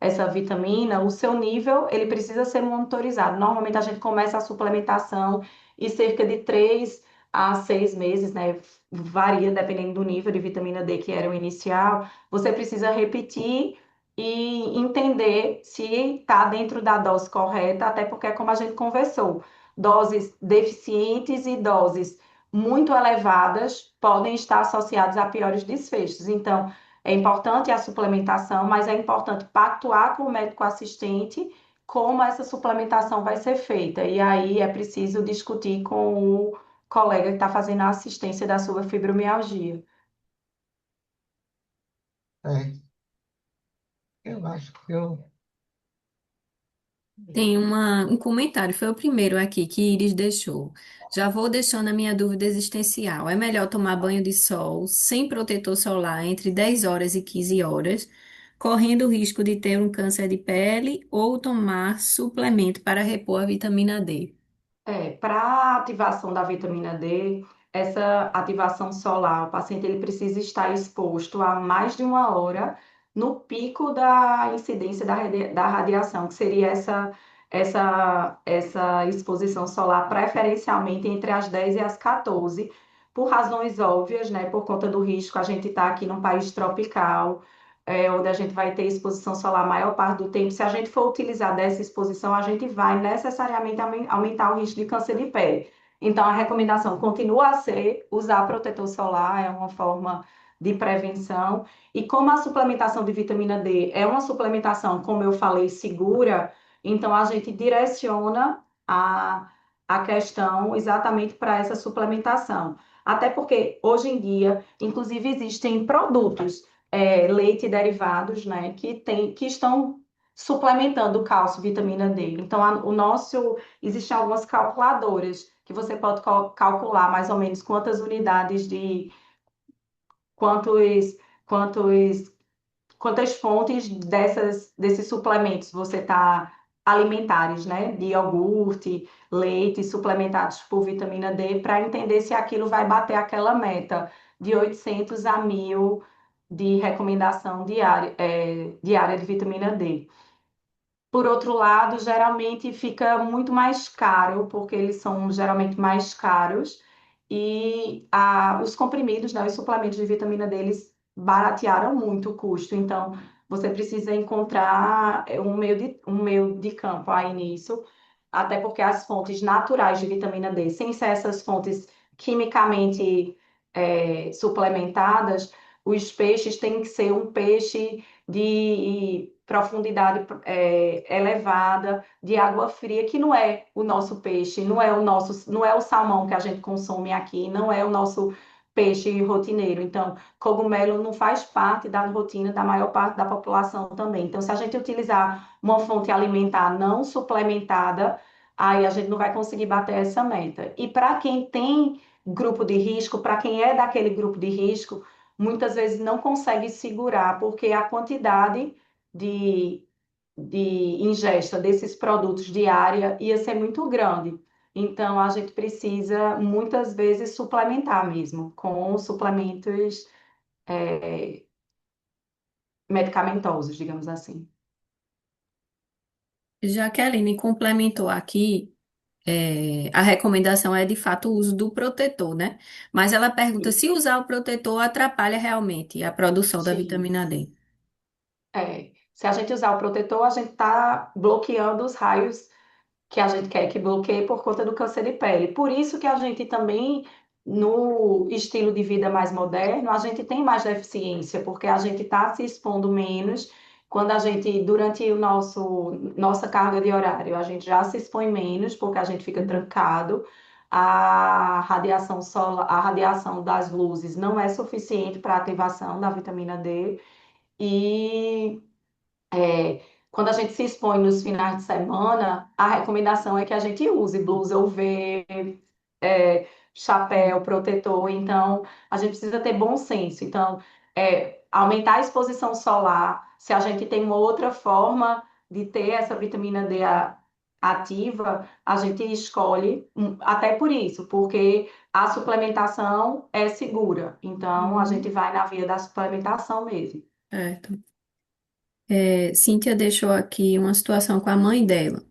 essa vitamina, o seu nível, ele precisa ser monitorizado. Normalmente a gente começa a suplementação e cerca de 3 a 6 meses, né? Varia dependendo do nível de vitamina D que era o inicial. Você precisa repetir e entender se está dentro da dose correta, até porque é como a gente conversou, doses deficientes e doses muito elevadas podem estar associadas a piores desfechos. Então, é importante a suplementação, mas é importante pactuar com o médico assistente como essa suplementação vai ser feita. E aí é preciso discutir com o colega que está fazendo a assistência da sua fibromialgia. É, eu acho que eu. Tem um comentário, foi o primeiro aqui que Iris deixou. Já vou deixando a minha dúvida existencial. É melhor tomar banho de sol sem protetor solar entre 10 horas e 15 horas, correndo o risco de ter um câncer de pele ou tomar suplemento para repor a vitamina D? Para ativação da vitamina D, essa ativação solar, o paciente ele precisa estar exposto a mais de 1 hora no pico da incidência da radiação, que seria essa exposição solar, preferencialmente entre as 10 e as 14, por razões óbvias, né? Por conta do risco, a gente está aqui num país tropical, onde a gente vai ter exposição solar a maior parte do tempo. Se a gente for utilizar dessa exposição, a gente vai necessariamente aumentar o risco de câncer de pele. Então, a recomendação continua a ser usar protetor solar, é uma forma de prevenção. E como a suplementação de vitamina D é uma suplementação, como eu falei, segura, então a gente direciona a questão exatamente para essa suplementação. Até porque hoje em dia, inclusive, existem produtos leite e derivados, né, que estão suplementando cálcio, vitamina D. Então, existem algumas calculadoras que você pode calcular mais ou menos quantos, quantos quantas fontes desses suplementos você está alimentares, né? De iogurte, leite, suplementados por vitamina D, para entender se aquilo vai bater aquela meta de 800 a 1.000 de recomendação diária de vitamina D. Por outro lado, geralmente fica muito mais caro, porque eles são geralmente mais caros, e os comprimidos, né, os suplementos de vitamina D, eles baratearam muito o custo. Então, você precisa encontrar um meio de campo aí nisso, até porque as fontes naturais de vitamina D, sem ser essas fontes quimicamente suplementadas, os peixes têm que ser um peixe de profundidade elevada, de água fria, que não é o nosso peixe, não é o salmão que a gente consome aqui, não é o nosso peixe rotineiro. Então, cogumelo não faz parte da rotina da maior parte da população também. Então, se a gente utilizar uma fonte alimentar não suplementada, aí a gente não vai conseguir bater essa meta. E para quem tem grupo de risco, para quem é daquele grupo de risco, muitas vezes não consegue segurar, porque a quantidade de, de ingesta desses produtos diária ia ser muito grande. Então, a gente precisa muitas vezes suplementar mesmo, com suplementos medicamentosos, digamos assim. Jaqueline complementou aqui, a recomendação é de fato o uso do protetor, né? Mas ela pergunta se usar o protetor atrapalha realmente a produção da Sim. vitamina D. Se a gente usar o protetor, a gente está bloqueando os raios que a gente quer que bloqueie por conta do câncer de pele. Por isso que a gente também, no estilo de vida mais moderno, a gente tem mais deficiência, porque a gente está se expondo menos. Quando a gente, durante nossa carga de horário, a gente já se expõe menos, porque a gente fica trancado. A radiação solar, a radiação das luzes não é suficiente para a ativação da vitamina D. E é, quando a gente se expõe nos finais de semana, a recomendação é que a gente use blusa UV, chapéu, protetor. Então, a gente precisa ter bom senso. Então, aumentar a exposição solar, se a gente tem uma outra forma de ter essa vitamina D ativa, a gente escolhe, até por isso, porque a suplementação é segura. Então, a gente Uhum. vai na via da suplementação mesmo. Certo. Cíntia deixou aqui uma situação com a mãe dela.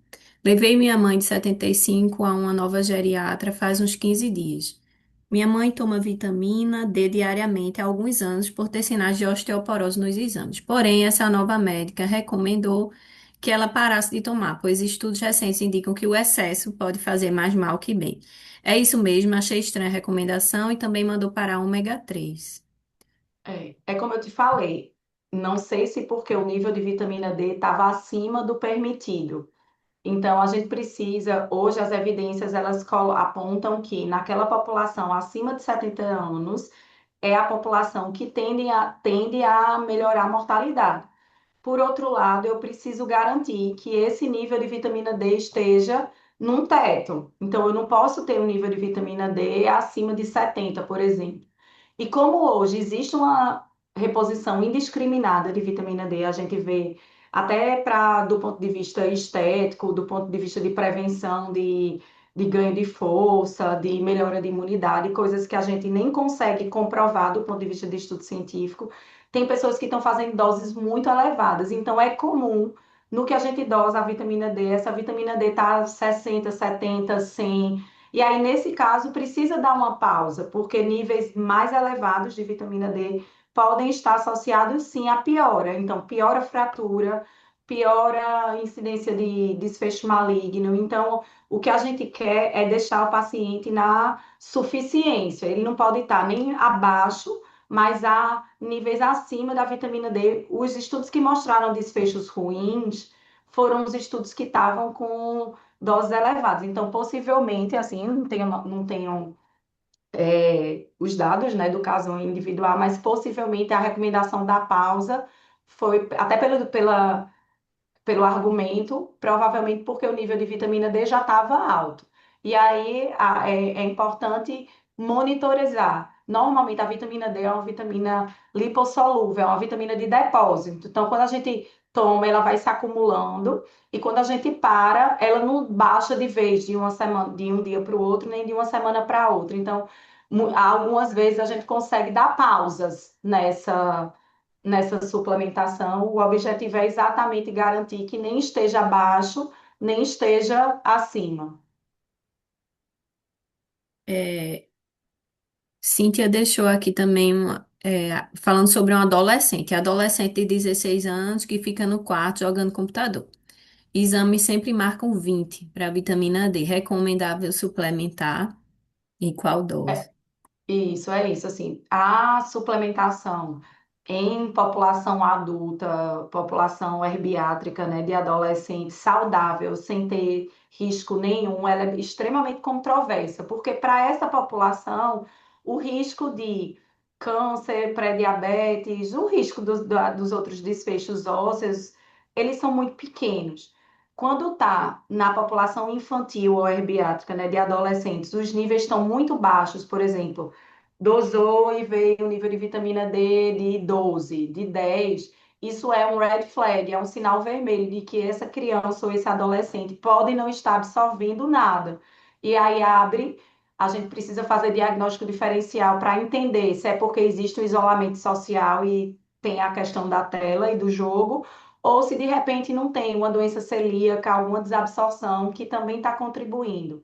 Levei minha mãe de 75 a uma nova geriatra faz uns 15 dias. Minha mãe toma vitamina D diariamente há alguns anos por ter sinais de osteoporose nos exames. Porém, essa nova médica recomendou que ela parasse de tomar, pois estudos recentes indicam que o excesso pode fazer mais mal que bem. É isso mesmo, achei estranha a recomendação e também mandou parar ômega 3. É como eu te falei, não sei se porque o nível de vitamina D estava acima do permitido. Então, a gente precisa, hoje as evidências elas apontam que naquela população acima de 70 anos é a população que tende a melhorar a mortalidade. Por outro lado, eu preciso garantir que esse nível de vitamina D esteja num teto. Então, eu não posso ter um nível de vitamina D acima de 70, por exemplo. E como hoje existe uma reposição indiscriminada de vitamina D, a gente vê até do ponto de vista estético, do ponto de vista de prevenção de ganho de força, de melhora de imunidade, coisas que a gente nem consegue comprovar do ponto de vista de estudo científico. Tem pessoas que estão fazendo doses muito elevadas, então é comum no que a gente dosa a vitamina D, essa vitamina D está 60, 70, 100. E aí, nesse caso, precisa dar uma pausa, porque níveis mais elevados de vitamina D podem estar associados, sim, à piora. Então, piora a fratura, piora a incidência de desfecho maligno. Então, o que a gente quer é deixar o paciente na suficiência. Ele não pode estar nem abaixo, mas a níveis acima da vitamina D. Os estudos que mostraram desfechos ruins foram os estudos que estavam com doses elevadas. Então, possivelmente, assim, não tenho os dados, né, do caso individual, mas possivelmente a recomendação da pausa foi, até pelo argumento, provavelmente porque o nível de vitamina D já estava alto. E aí é importante monitorizar. Normalmente a vitamina D é uma vitamina lipossolúvel, é uma vitamina de depósito. Então, quando a gente toma, ela vai se acumulando, e quando a gente para, ela não baixa de vez de uma semana, de um dia para o outro, nem de uma semana para outra. Então, algumas vezes a gente consegue dar pausas nessa suplementação. O objetivo é exatamente garantir que nem esteja abaixo, nem esteja acima. É, Cíntia deixou aqui também falando sobre um adolescente. Adolescente de 16 anos que fica no quarto jogando computador. Exames sempre marcam 20 para vitamina D. Recomendável suplementar e qual dose? Isso, é isso. Assim, a suplementação em população adulta, população herbiátrica, né, de adolescente saudável, sem ter risco nenhum, ela é extremamente controversa, porque para essa população, o risco de câncer, pré-diabetes, o risco dos outros desfechos ósseos, eles são muito pequenos. Quando está na população infantil ou herbiátrica, né, de adolescentes, os níveis estão muito baixos, por exemplo, dosou e veio o nível de vitamina D de 12, de 10. Isso é um red flag, é um sinal vermelho de que essa criança ou esse adolescente pode não estar absorvendo nada. E aí a gente precisa fazer diagnóstico diferencial para entender se é porque existe o isolamento social e tem a questão da tela e do jogo, ou se de repente não tem uma doença celíaca, alguma desabsorção que também está contribuindo.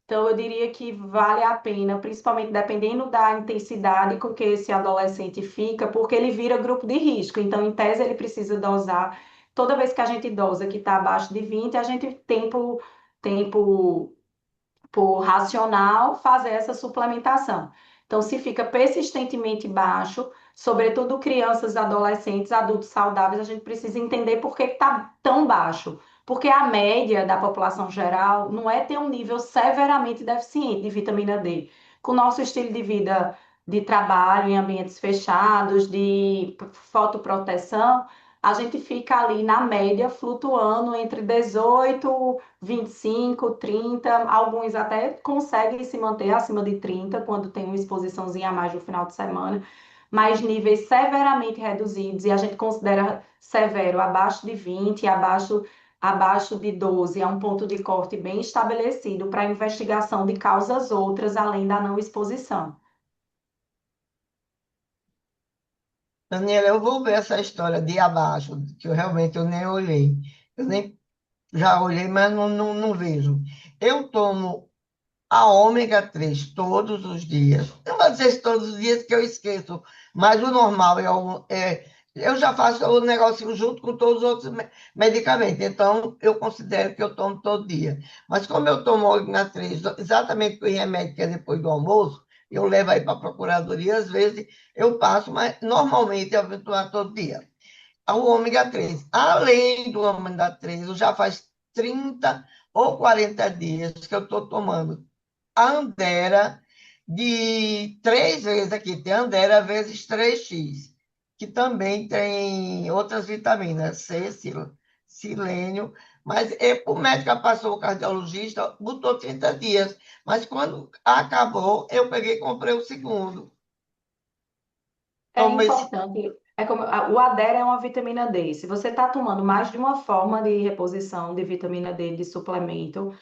Então, eu diria que vale a pena, principalmente dependendo da intensidade com que esse adolescente fica, porque ele vira grupo de risco. Então, em tese, ele precisa dosar. Toda vez que a gente dosa que está abaixo de 20, a gente tem por racional fazer essa suplementação. Então, se fica persistentemente baixo, sobretudo crianças, adolescentes, adultos saudáveis, a gente precisa entender por que está tão baixo. Porque a média da população geral não é ter um nível severamente deficiente de vitamina D. Com o nosso estilo de vida de trabalho em ambientes fechados, de fotoproteção, a gente fica ali na média flutuando entre 18, 25, 30, alguns até conseguem se manter acima de 30 quando tem uma exposiçãozinha a mais no final de semana, mas níveis severamente reduzidos, e a gente considera severo abaixo de 20, abaixo abaixo de 12 é um ponto de corte bem estabelecido para investigação de causas outras além da não exposição. Daniela, eu vou ver essa história de abaixo, que eu realmente eu nem olhei. Eu nem já olhei, mas não vejo. Eu tomo a ômega 3 todos os dias. Não vou dizer todos os dias que eu esqueço, mas o normal eu já faço o negócio junto com todos os outros medicamentos, então eu considero que eu tomo todo dia. Mas como eu tomo ômega 3 exatamente com o remédio que é depois do almoço, eu levo aí para a procuradoria, às vezes eu passo, mas normalmente eu vou tomar todo dia. O ômega 3. Além do ômega 3, eu já faz 30 ou 40 dias que eu estou tomando a Andera de 3 vezes aqui. Tem Andera vezes 3x, que também tem outras vitaminas, C, silênio. Mas o médico passou, o cardiologista, botou 30 dias. Mas quando acabou, eu peguei e comprei o segundo. É Tomo esse. importante, o Adera é uma vitamina D. Se você está tomando mais de uma forma de reposição de vitamina D de suplemento,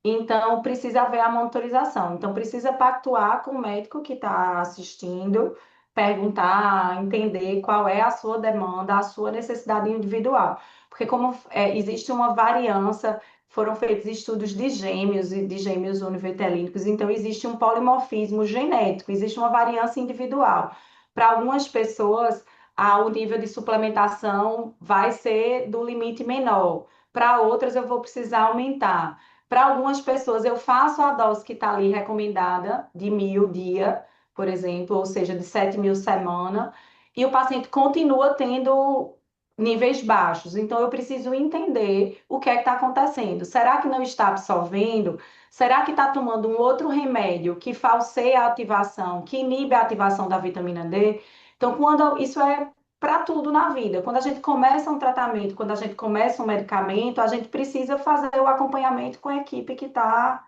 então, precisa haver a monitorização. Então, precisa pactuar com o médico que está assistindo, perguntar, entender qual é a sua demanda, a sua necessidade individual. Porque como existe uma variância, foram feitos estudos de gêmeos e de gêmeos univetelínicos, então existe um polimorfismo genético, existe uma variância individual. Para algumas pessoas, o nível de suplementação vai ser do limite menor. Para outras, eu vou precisar aumentar. Para algumas pessoas, eu faço a dose que está ali recomendada, de 1.000 dia, por exemplo, ou seja, de 7.000 semana, e o paciente continua tendo níveis baixos. Então, eu preciso entender o que é que está acontecendo. Será que não está absorvendo? Será que está tomando um outro remédio que falseia a ativação, que inibe a ativação da vitamina D? Então, quando isso é para tudo na vida. Quando a gente começa um tratamento, quando a gente começa um medicamento, a gente precisa fazer o acompanhamento com a equipe que está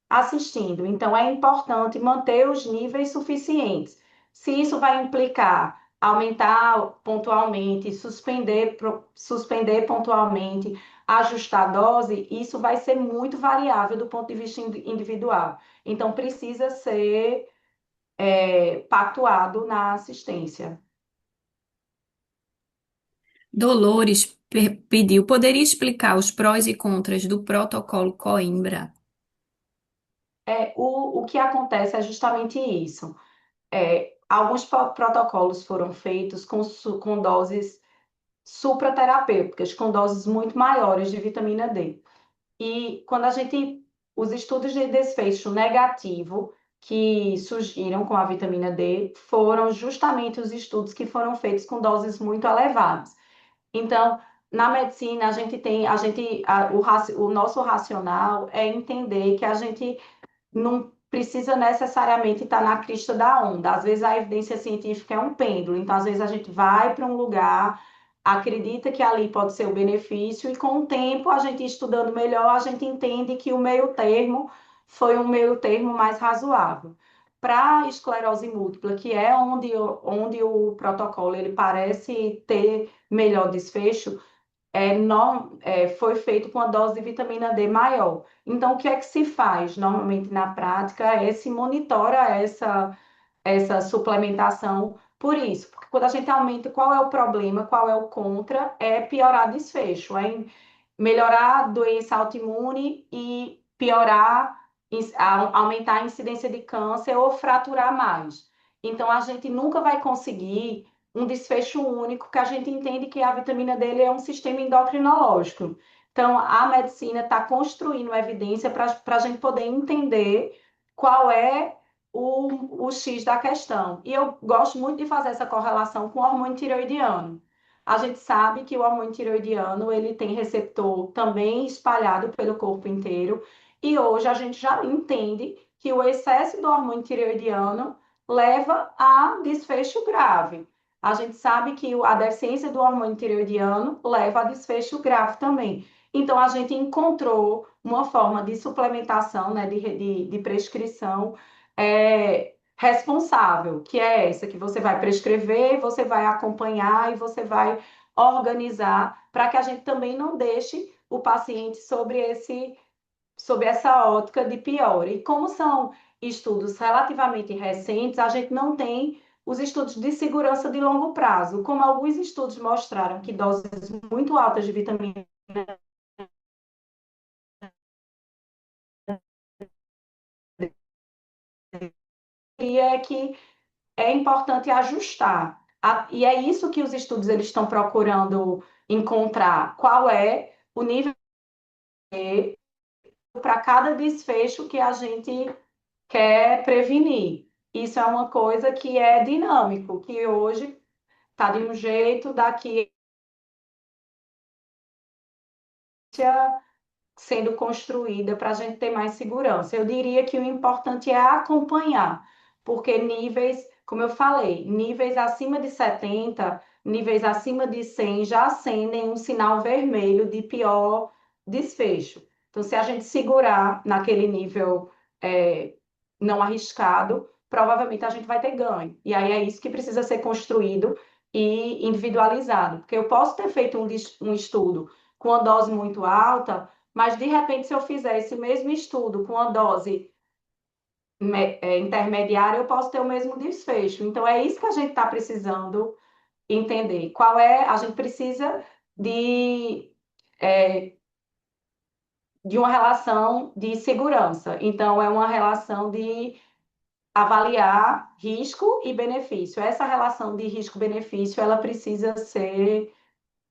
assistindo. Então, é importante manter os níveis suficientes. Se isso vai implicar aumentar pontualmente, suspender pontualmente, ajustar a dose, isso vai ser muito variável do ponto de vista individual. Então, precisa ser pactuado na assistência. Dolores pediu, poderia explicar os prós e contras do protocolo Coimbra? O que acontece é justamente isso. Alguns protocolos foram feitos com doses supraterapêuticas, com doses muito maiores de vitamina D. E quando os estudos de desfecho negativo que surgiram com a vitamina D foram justamente os estudos que foram feitos com doses muito elevadas. Então, na medicina, o nosso racional é entender que a gente não precisa necessariamente estar na crista da onda. Às vezes a evidência científica é um pêndulo, então às vezes a gente vai para um lugar, acredita que ali pode ser o benefício, e com o tempo, a gente estudando melhor, a gente entende que o meio termo foi um meio termo mais razoável. Para a esclerose múltipla, que é onde o protocolo ele parece ter melhor desfecho, foi feito com a dose de vitamina D maior. Então, o que é que se faz normalmente na prática é se monitora essa suplementação por isso. Porque quando a gente aumenta, qual é o problema, qual é o contra, é piorar desfecho, é melhorar a doença autoimune e aumentar a incidência de câncer ou fraturar mais. Então, a gente nunca vai conseguir um desfecho único, que a gente entende que a vitamina D é um sistema endocrinológico. Então, a medicina está construindo evidência para a gente poder entender qual é o X da questão. E eu gosto muito de fazer essa correlação com o hormônio tireoidiano. A gente sabe que o hormônio tireoidiano ele tem receptor também espalhado pelo corpo inteiro, e hoje a gente já entende que o excesso do hormônio tireoidiano leva a desfecho grave. A gente sabe que a deficiência do hormônio tireoidiano leva a desfecho grave também. Então, a gente encontrou uma forma de suplementação, né, de prescrição responsável, que é essa que você vai prescrever, você vai acompanhar e você vai organizar para que a gente também não deixe o paciente sobre essa ótica de pior. E como são estudos relativamente recentes, a gente não tem os estudos de segurança de longo prazo, como alguns estudos mostraram que doses muito altas de vitamina D é que é importante ajustar. E é isso que os estudos eles estão procurando encontrar. Qual é o nível para cada desfecho que a gente quer prevenir. Isso é uma coisa que é dinâmico, que hoje está de um jeito, daqui sendo construída para a gente ter mais segurança. Eu diria que o importante é acompanhar, porque níveis, como eu falei, níveis acima de 70, níveis acima de 100 já acendem um sinal vermelho de pior desfecho. Então, se a gente segurar naquele nível não arriscado, provavelmente a gente vai ter ganho. E aí é isso que precisa ser construído e individualizado, porque eu posso ter feito um estudo com uma dose muito alta, mas, de repente, se eu fizer esse mesmo estudo com uma dose intermediária, eu posso ter o mesmo desfecho. Então, é isso que a gente está precisando entender. Qual é? A gente precisa de, é, de uma relação de segurança. Então, é uma relação de avaliar risco e benefício. Essa relação de risco-benefício, ela precisa ser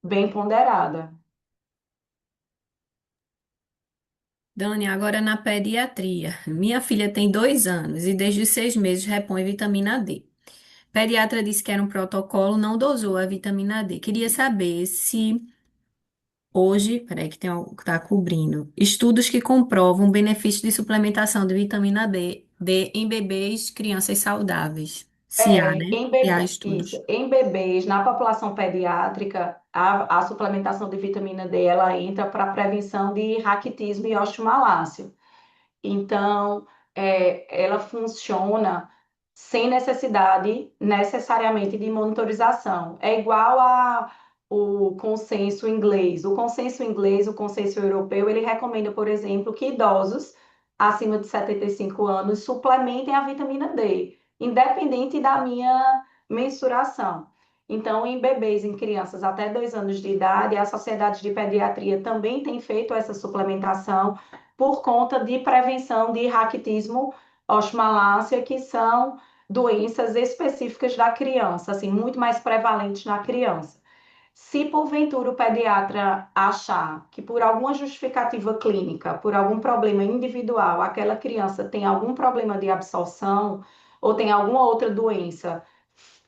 bem ponderada. Dani, agora na pediatria. Minha filha tem 2 anos e desde os 6 meses repõe vitamina D. Pediatra disse que era um protocolo, não dosou a vitamina D. Queria saber se hoje, peraí que tem algo que está cobrindo, estudos que comprovam o benefício de suplementação de vitamina D em bebês, crianças saudáveis. Se há, né? Se há estudos. Em bebês, na população pediátrica, a suplementação de vitamina D ela entra para prevenção de raquitismo e osteomalácia. Então, ela funciona sem necessidade necessariamente de monitorização. É igual o consenso inglês. O consenso inglês, o consenso europeu, ele recomenda, por exemplo, que idosos acima de 75 anos suplementem a vitamina D, independente da minha mensuração. Então, em bebês, em crianças até 2 anos de idade, a Sociedade de Pediatria também tem feito essa suplementação por conta de prevenção de raquitismo, osteomalácia, que são doenças específicas da criança, assim, muito mais prevalentes na criança. Se porventura o pediatra achar que por alguma justificativa clínica, por algum problema individual, aquela criança tem algum problema de absorção ou tem alguma outra doença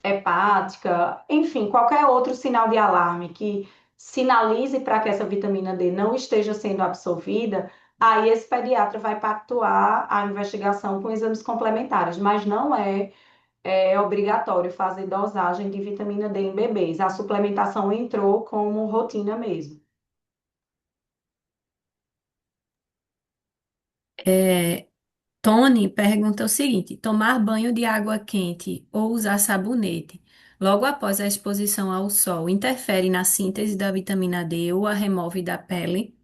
hepática, enfim, qualquer outro sinal de alarme que sinalize para que essa vitamina D não esteja sendo absorvida, aí esse pediatra vai pactuar a investigação com exames complementares, mas não é obrigatório fazer dosagem de vitamina D em bebês. A suplementação entrou como rotina mesmo. É, Tony pergunta o seguinte: tomar banho de água quente ou usar sabonete logo após a exposição ao sol interfere na síntese da vitamina D ou a remove da pele?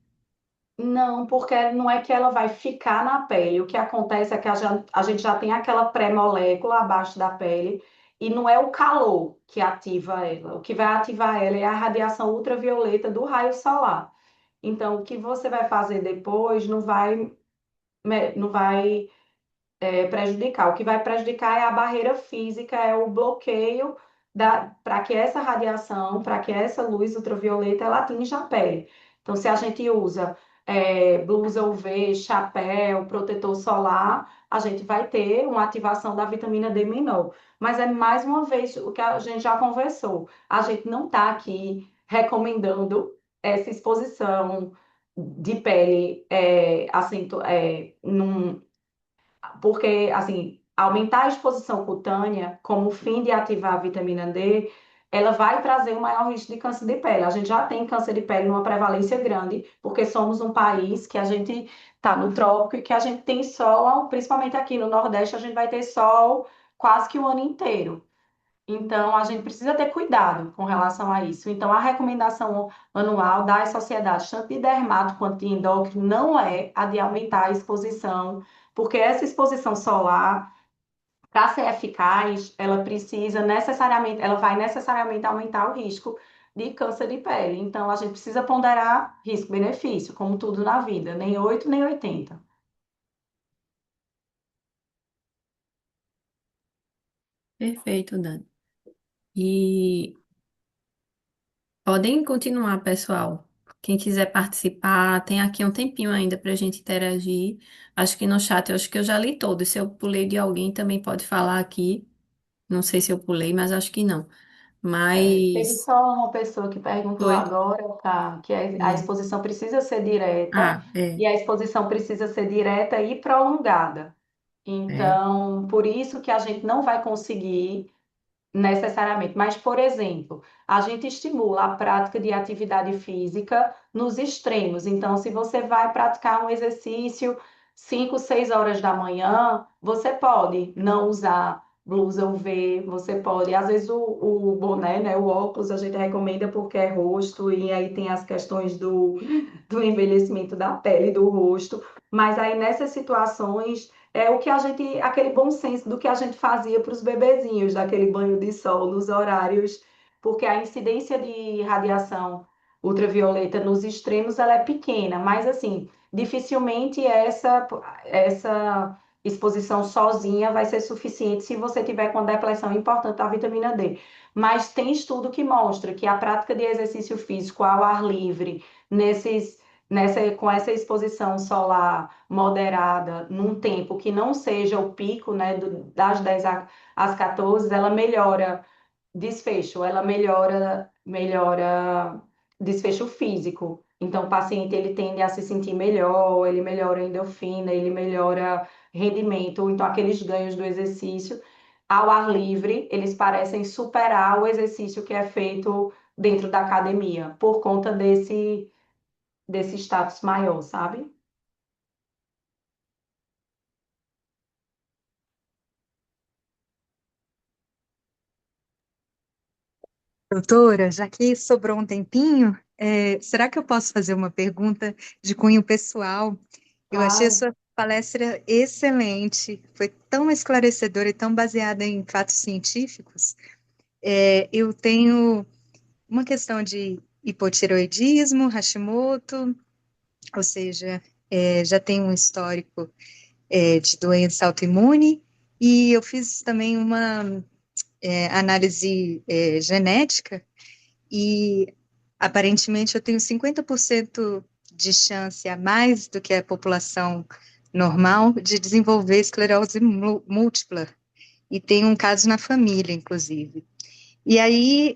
Não, porque não é que ela vai ficar na pele. O que acontece é que a gente já tem aquela pré-molécula abaixo da pele e não é o calor que ativa ela. O que vai ativar ela é a radiação ultravioleta do raio solar. Então, o que você vai fazer depois não vai prejudicar. O que vai prejudicar é a barreira física, é o bloqueio para que essa radiação, para que essa luz ultravioleta ela atinja a pele. Então, se a gente usa blusa UV, chapéu, protetor solar, a gente vai ter uma ativação da vitamina D menor. Mas é mais uma vez o que a gente já conversou. A gente não está aqui recomendando essa exposição de pele assim, porque, assim, aumentar a exposição cutânea como fim de ativar a vitamina D, ela vai trazer um maior risco de câncer de pele. A gente já tem câncer de pele numa prevalência grande, porque somos um país que a gente está no trópico e que a gente tem sol, principalmente aqui no Nordeste, a gente vai ter sol quase que o ano inteiro. Então, a gente precisa ter cuidado com relação a isso. Então, a recomendação anual das sociedades, tanto de dermato quanto de endócrino, não é a de aumentar a exposição, porque essa exposição solar, para ser eficaz, ela precisa necessariamente, ela vai necessariamente aumentar o risco de câncer de pele. Então, a gente precisa ponderar risco-benefício, como tudo na vida, nem 8 nem 80. Perfeito, Dani. E podem continuar, pessoal. Quem quiser participar, tem aqui um tempinho ainda para a gente interagir. Acho que no chat, eu acho que eu já li todos. Se eu pulei de alguém, também pode falar aqui. Não sei se eu pulei, mas acho que não. Teve Mas só uma pessoa que perguntou foi. agora, tá, que a É. exposição precisa ser direta Ah, é. e a exposição precisa ser direta e prolongada. É. Então, por isso que a gente não vai conseguir necessariamente, mas, por exemplo, a gente estimula a prática de atividade física nos extremos. Então, se você vai praticar um exercício 5, 6 horas da manhã, você pode não usar blusa UV, você pode, às vezes o boné, né, o óculos a gente recomenda porque é rosto e aí tem as questões do envelhecimento da pele, do rosto, mas aí nessas situações é o que a gente, aquele bom senso do que a gente fazia para os bebezinhos, daquele banho de sol nos horários, porque a incidência de radiação ultravioleta nos extremos ela é pequena, mas assim, dificilmente essa exposição sozinha vai ser suficiente se você tiver com depressão importante da vitamina D. Mas tem estudo que mostra que a prática de exercício físico ao ar livre, com essa exposição solar moderada, num tempo que não seja o pico, né, das 10 às 14, ela melhora desfecho, ela melhora desfecho físico. Então, o paciente ele tende a se sentir melhor, ele melhora a endorfina, ele melhora rendimento, então aqueles ganhos do exercício ao ar livre, eles parecem superar o exercício que é feito dentro da academia, por conta desse status maior, sabe? Doutora, já que sobrou um tempinho, será que eu posso fazer uma pergunta de cunho pessoal? Eu achei a Claro. sua palestra excelente, foi tão esclarecedora e tão baseada em fatos científicos. Eu tenho uma questão de hipotireoidismo, Hashimoto, ou seja, já tenho um histórico, de doença autoimune, e eu fiz também uma, análise, genética. E aparentemente eu tenho 50% de chance a mais do que a população normal de desenvolver esclerose múltipla. E tem um caso na família, inclusive. E aí,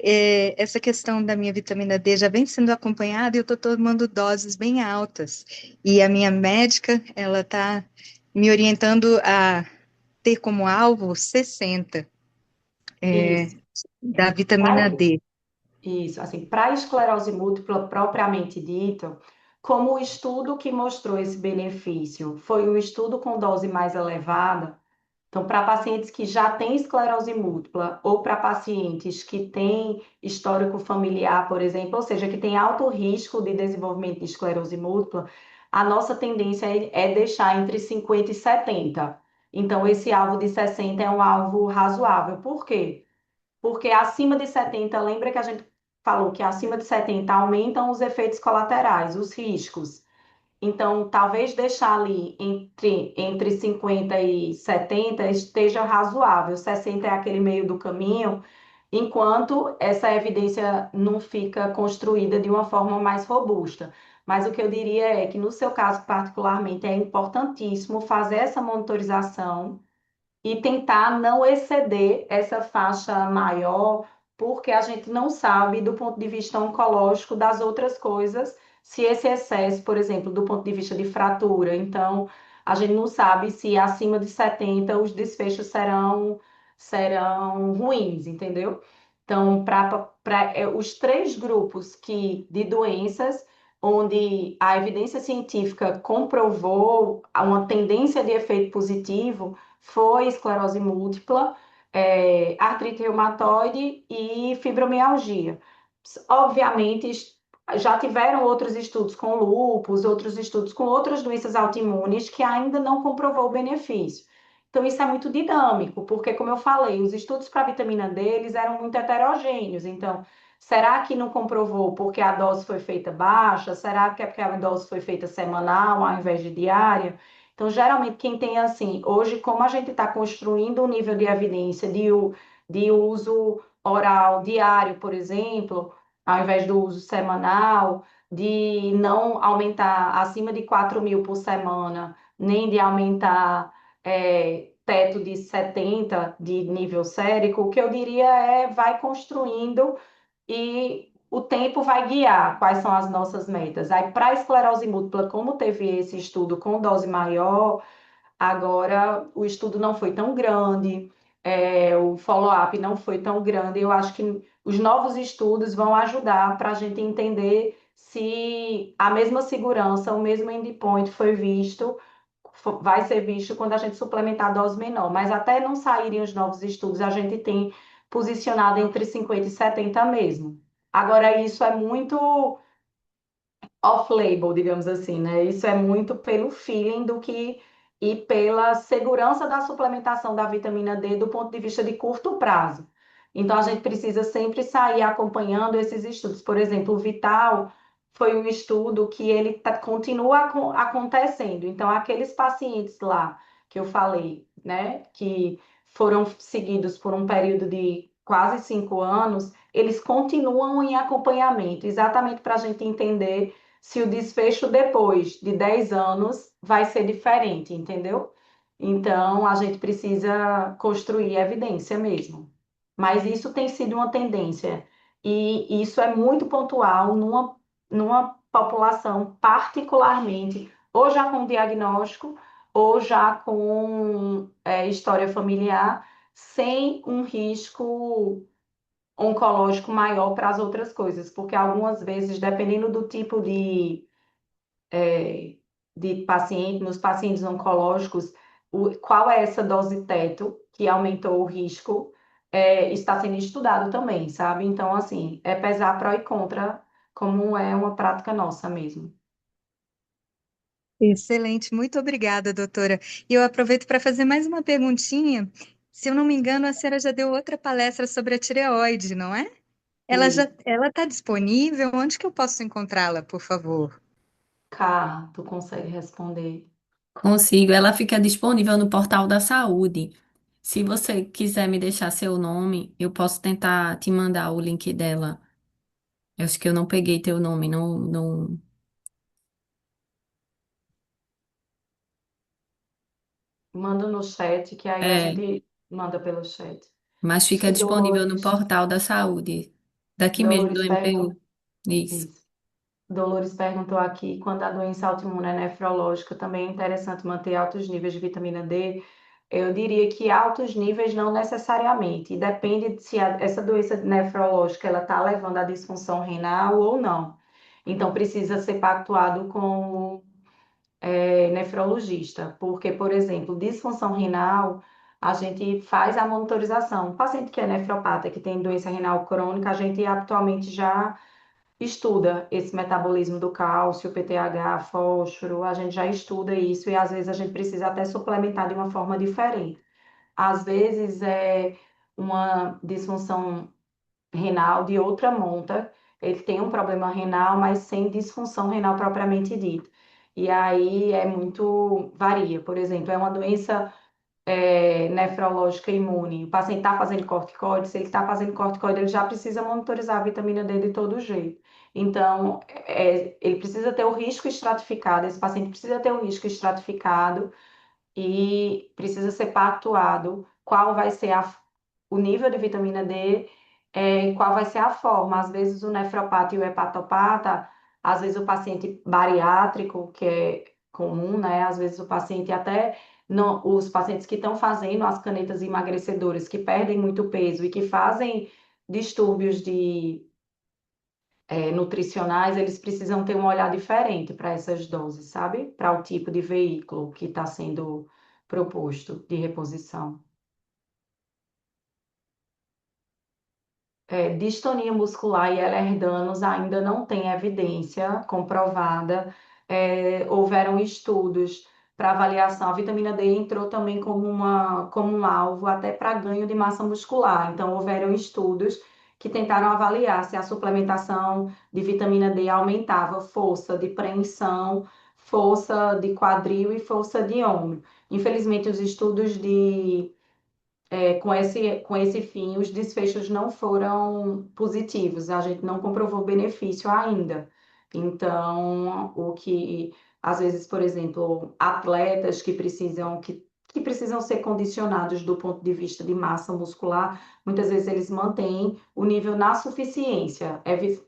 essa questão da minha vitamina D já vem sendo acompanhada e eu estou tomando doses bem altas. E a minha médica, ela está me orientando a ter como alvo 60, Isso. da vitamina D. Isso, assim, para a esclerose múltipla propriamente dita, como o estudo que mostrou esse benefício foi um estudo com dose mais elevada, então, para pacientes que já têm esclerose múltipla ou para pacientes que têm histórico familiar, por exemplo, ou seja, que têm alto risco de desenvolvimento de esclerose múltipla, a nossa tendência é deixar entre 50 e 70. Então, esse alvo de 60 é um alvo razoável. Por quê? Porque acima de 70, lembra que a gente falou que acima de 70 aumentam os efeitos colaterais, os riscos. Então, talvez deixar ali entre 50 e 70 esteja razoável. 60 é aquele meio do caminho, enquanto essa evidência não fica construída de uma forma mais robusta. Mas o que eu diria é que, no seu caso particularmente, é importantíssimo fazer essa monitorização e tentar não exceder essa faixa maior, porque a gente não sabe, do ponto de vista oncológico, das outras coisas, se esse excesso, por exemplo, do ponto de vista de fratura, então a gente não sabe se acima de 70 os desfechos serão ruins, entendeu? Então, para os três grupos de doenças onde a evidência científica comprovou uma tendência de efeito positivo, foi esclerose múltipla, artrite reumatoide e fibromialgia. Obviamente, já tiveram outros estudos com lúpus, outros estudos com outras doenças autoimunes que ainda não comprovou o benefício. Então, isso é muito dinâmico, porque, como eu falei, os estudos para a vitamina D, eles eram muito heterogêneos. Então, será que não comprovou porque a dose foi feita baixa? Será que é porque a dose foi feita semanal ao invés de diária? Então, geralmente, quem tem assim, hoje, como a gente está construindo um nível de evidência de uso oral diário, por exemplo, ao invés do uso semanal, de não aumentar acima de 4.000 por semana, nem de aumentar teto de 70 de nível sérico, o que eu diria é vai construindo e o tempo vai guiar quais são as nossas metas. Aí, para a esclerose múltipla, como teve esse estudo com dose maior, agora o estudo não foi tão grande, o follow-up não foi tão grande. Eu acho que os novos estudos vão ajudar para a gente entender se a mesma segurança, o mesmo endpoint foi visto, vai ser visto quando a gente suplementar a dose menor. Mas até não saírem os novos estudos, a gente tem posicionado entre 50 e 70 mesmo. Agora, isso é muito off-label, digamos assim, né? Isso é muito pelo feeling do que e pela segurança da suplementação da vitamina D do ponto de vista de curto prazo. Então, a gente precisa sempre sair acompanhando esses estudos. Por exemplo, o Vital foi um estudo que ele continua acontecendo. Então, aqueles pacientes lá que eu falei, né, que foram seguidos por um período de quase 5 anos, eles continuam em acompanhamento, exatamente para a gente entender se o desfecho depois de 10 anos vai ser diferente, entendeu? Então, a gente precisa construir evidência mesmo. Mas isso tem sido uma tendência, e isso é muito pontual numa população, particularmente, ou já com diagnóstico, ou já com história familiar, sem um risco oncológico maior para as outras coisas, porque algumas vezes, dependendo do tipo de paciente, nos pacientes oncológicos, qual é essa dose teto que aumentou o risco, está sendo estudado também, sabe? Então, assim, é pesar pró e contra, como é uma prática nossa mesmo. Excelente, muito obrigada, doutora. E eu aproveito para fazer mais uma perguntinha. Se eu não me engano, a senhora já deu outra palestra sobre a tireoide, não é? E, Ela está disponível? Onde que eu posso encontrá-la, por favor? Cá, tu consegue responder? Consigo, ela fica disponível no portal da saúde. Se você quiser me deixar seu nome, eu posso tentar te mandar o link dela. Eu acho que eu não peguei teu nome, não, não. Manda no chat, que aí a É, gente manda pelo chat. mas Acho fica que disponível no Dolores, portal da saúde, daqui mesmo do Dolores pergunta. MPU. Isso. Isso. Dolores perguntou aqui, quando a doença autoimune é nefrológica, também é interessante manter altos níveis de vitamina D. Eu diria que altos níveis não necessariamente, depende de se essa doença nefrológica ela está levando à disfunção renal ou não. Então precisa ser pactuado com o nefrologista, porque, por exemplo, disfunção renal, a gente faz a monitorização. O paciente que é nefropata, que tem doença renal crônica, a gente atualmente já estuda esse metabolismo do cálcio, PTH, fósforo, a gente já estuda isso e às vezes a gente precisa até suplementar de uma forma diferente. Às vezes é uma disfunção renal de outra monta, ele tem um problema renal, mas sem disfunção renal propriamente dita. E aí é muito, varia. Por exemplo, é uma doença nefrológica imune. O paciente está fazendo corticoide, se ele está fazendo corticoide, ele já precisa monitorizar a vitamina D de todo jeito. Então, ele precisa ter o risco estratificado, esse paciente precisa ter o risco estratificado e precisa ser pactuado qual vai ser o nível de vitamina D, qual vai ser a forma. Às vezes o nefropata e o hepatopata, às vezes o paciente bariátrico, que é comum, né? Às vezes o paciente até os pacientes que estão fazendo as canetas emagrecedoras, que perdem muito peso e que fazem distúrbios nutricionais, eles precisam ter um olhar diferente para essas doses, sabe? Para o tipo de veículo que está sendo proposto de reposição. distonia muscular e Ehlers-Danlos ainda não tem evidência comprovada. Houveram estudos para avaliação. A vitamina D entrou também como um alvo até para ganho de massa muscular. Então, houveram estudos que tentaram avaliar se a suplementação de vitamina D aumentava força de preensão, força de quadril e força de ombro. Infelizmente, os estudos com esse fim, os desfechos não foram positivos, a gente não comprovou benefício ainda. Então, o que, às vezes, por exemplo, atletas que precisam ser condicionados do ponto de vista de massa muscular, muitas vezes eles mantêm o nível na suficiência,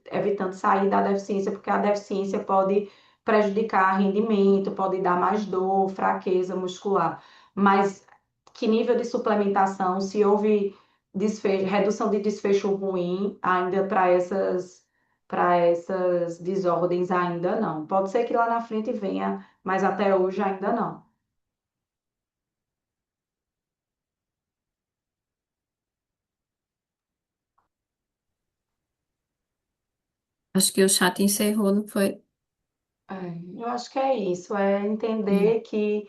evitando sair da deficiência, porque a deficiência pode prejudicar rendimento, pode dar mais dor, fraqueza muscular. Mas que nível de suplementação, se houve redução de desfecho ruim ainda para essas desordens ainda não. Pode ser que lá na frente venha, mas até hoje ainda não. Acho que o chat encerrou, não foi? Eu acho que é isso, é Hum. entender que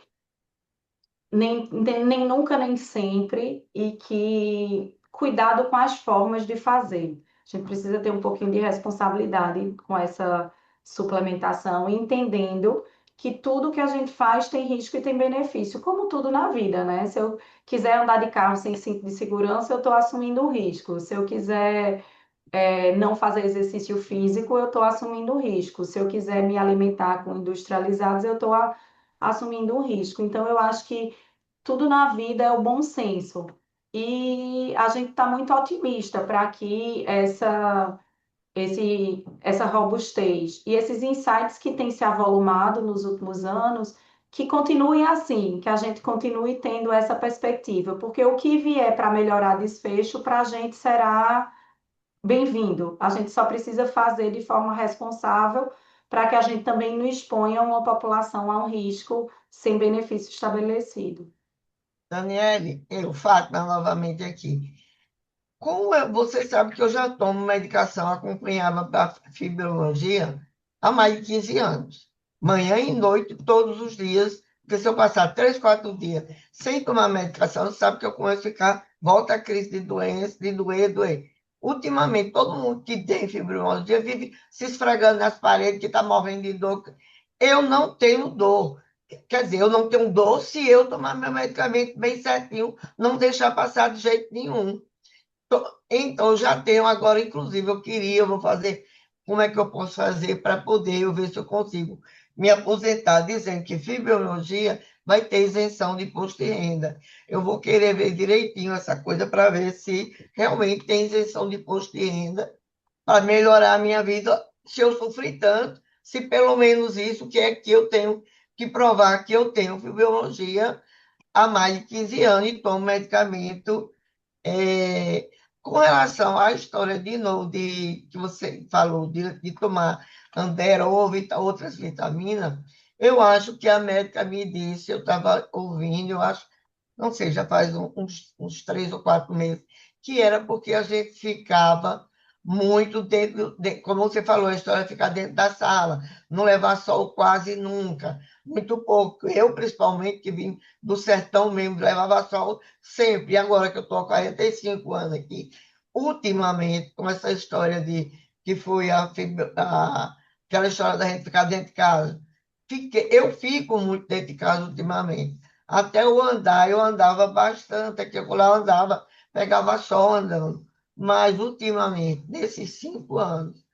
nem nunca, nem sempre, e que cuidado com as formas de fazer. A gente precisa ter um pouquinho de responsabilidade com essa suplementação, entendendo que tudo que a gente faz tem risco e tem benefício, como tudo na vida, né? Se eu quiser andar de carro sem cinto de segurança, eu estou assumindo o risco. Se eu quiser não fazer exercício físico, eu estou assumindo o risco. Se eu quiser me alimentar com industrializados, eu estou assumindo o risco. Então, eu acho que tudo na vida é o bom senso. E a gente está muito otimista para que essa robustez e esses insights que têm se avolumado nos últimos anos, que continuem assim, que a gente continue tendo essa perspectiva, porque o que vier para melhorar desfecho, para a gente será bem-vindo. A gente só precisa fazer de forma responsável para que a gente também não exponha uma população a um risco sem benefício estabelecido. Daniele, Fátima, novamente aqui. Você sabe que eu já tomo medicação acompanhada para fibromialgia há mais de 15 anos. Manhã e noite, todos os dias. Porque se eu passar 3, 4 dias sem tomar medicação, você sabe que eu começo a ficar, volta a crise de doença, de doer, doer. Ultimamente, todo mundo que tem fibromialgia vive se esfregando nas paredes, que está morrendo de dor. Eu não tenho dor. Quer dizer, eu não tenho dor se eu tomar meu medicamento bem certinho, não deixar passar de jeito nenhum. Então, já tenho agora, inclusive, eu vou fazer, como é que eu posso fazer para poder eu ver se eu consigo me aposentar, dizendo que fibromialgia vai ter isenção de imposto de renda. Eu vou querer ver direitinho essa coisa para ver se realmente tem isenção de imposto de renda, para melhorar a minha vida, se eu sofri tanto, se pelo menos isso que é que eu tenho que provar que eu tenho fibromialgia há mais de 15 anos e tomo medicamento é, com relação à história de novo, que você falou, de tomar Anderol e outras vitaminas, eu acho que a médica me disse, eu estava ouvindo, eu acho, não sei, já faz uns 3 ou 4 meses, que era porque a gente ficava muito dentro, como você falou, a história de ficar dentro da sala, não levar sol quase nunca, muito pouco. Eu, principalmente, que vim do sertão mesmo, levava sol sempre. E agora que eu estou há 45 anos aqui, ultimamente, com essa história de que foi aquela história da gente ficar dentro de casa, eu fico muito dentro de casa ultimamente. Até eu andava bastante, aqui eu lá andava, pegava sol andando. Mas, ultimamente, nesses 5 anos,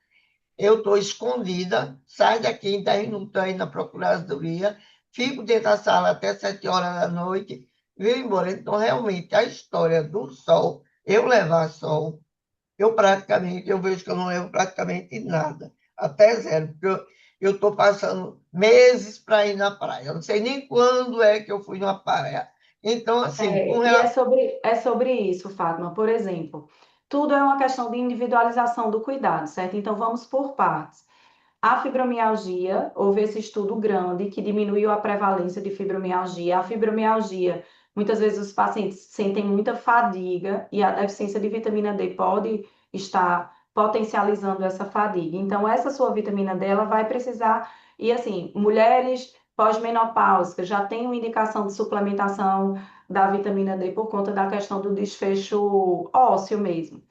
eu estou escondida, saio daqui em 10 minutos aí na Procuradoria, fico dentro da sala até 7 horas da noite, e venho embora. Então, realmente, a história do sol, eu levar sol, eu vejo que eu não levo praticamente nada, até zero, porque eu estou passando meses para ir na praia. Eu não sei nem quando é que eu fui numa praia. Então, assim, com E relação. é sobre isso, Fátima. Por exemplo, tudo é uma questão de individualização do cuidado, certo? Então, vamos por partes. A fibromialgia, houve esse estudo grande que diminuiu a prevalência de fibromialgia. A fibromialgia, muitas vezes os pacientes sentem muita fadiga e a deficiência de vitamina D pode está potencializando essa fadiga. Então, essa sua vitamina D, ela vai precisar, e assim, mulheres pós-menopáusicas já têm uma indicação de suplementação da vitamina D por conta da questão do desfecho ósseo mesmo.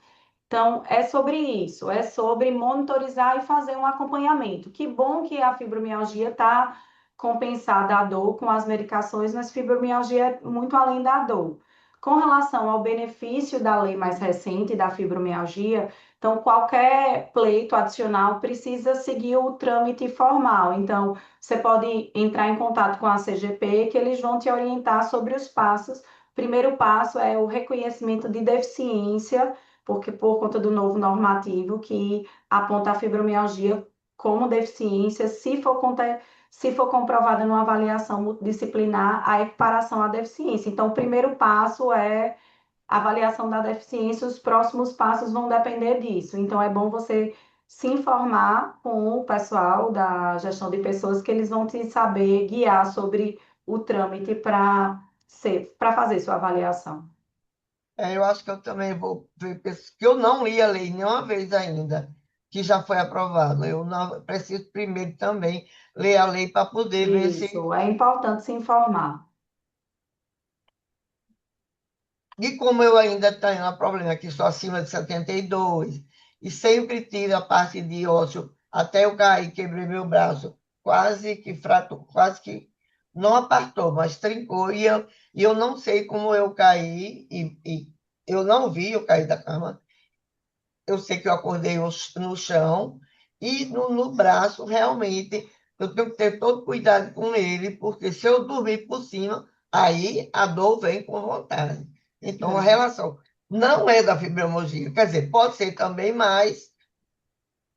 Então, é sobre isso, é sobre monitorizar e fazer um acompanhamento. Que bom que a fibromialgia está compensada a dor com as medicações, mas fibromialgia é muito além da dor. Com relação ao benefício da lei mais recente da fibromialgia, então qualquer pleito adicional precisa seguir o trâmite formal. Então, você pode entrar em contato com a CGP, que eles vão te orientar sobre os passos. O primeiro passo é o reconhecimento de deficiência porque por conta do novo normativo que aponta a fibromialgia como deficiência, se for comprovada numa avaliação multidisciplinar, a equiparação à deficiência. Então, o primeiro passo é a avaliação da deficiência, os próximos passos vão depender disso. Então, é bom você se informar com o pessoal da gestão de pessoas, que eles vão te saber guiar sobre o trâmite para fazer sua avaliação. Eu acho que eu também vou ver, que eu não li a lei nenhuma vez ainda, que já foi aprovado. Eu não, preciso primeiro também ler a lei para poder ver se. Isso, é importante se informar. E como eu ainda tenho um problema que sou acima de 72 e sempre tive a parte de ósseo, até eu cair, quebrei meu braço, quase que fraturou, quase que não apartou, mas trincou, e eu não sei como eu caí, e eu não vi eu cair da cama. Eu sei que eu acordei no chão e no braço, realmente, eu tenho que ter todo cuidado com ele, porque se eu dormir por cima, aí a dor vem com vontade. Então, a É. relação não é da fibromialgia, quer dizer, pode ser também, mas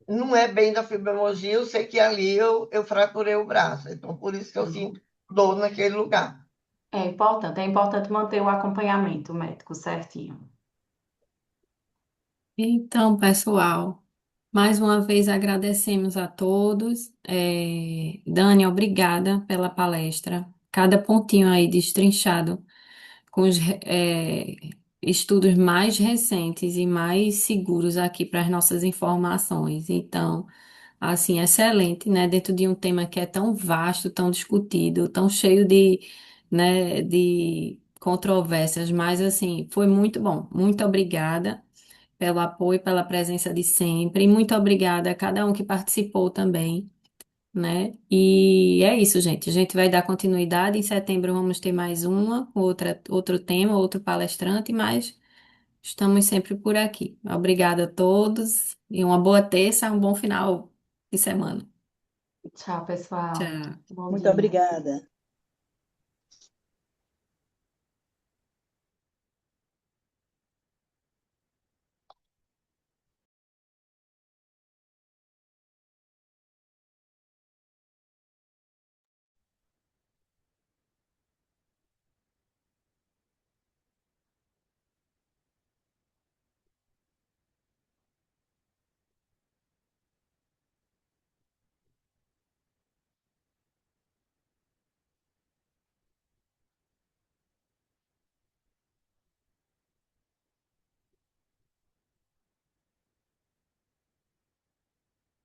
não é bem da fibromialgia, eu sei que ali eu fraturei o braço, então por isso que eu sinto dor naquele lugar. É importante manter o acompanhamento médico certinho. Então, pessoal, mais uma vez agradecemos a todos. Dani, obrigada pela palestra. Cada pontinho aí destrinchado com os estudos mais recentes e mais seguros aqui para as nossas informações. Então, assim, excelente, né? Dentro de um tema que é tão vasto, tão discutido, tão cheio de, né, de controvérsias, mas assim, foi muito bom. Muito obrigada pelo apoio, pela presença de sempre, e muito obrigada a cada um que participou também, né? E é isso, gente. A gente vai dar continuidade. Em setembro vamos ter mais uma, outro tema, outro palestrante, mas estamos sempre por aqui. Obrigada a todos e uma boa terça, um bom final de semana. Tchau, pessoal. Tchau. Bom Muito dia. obrigada.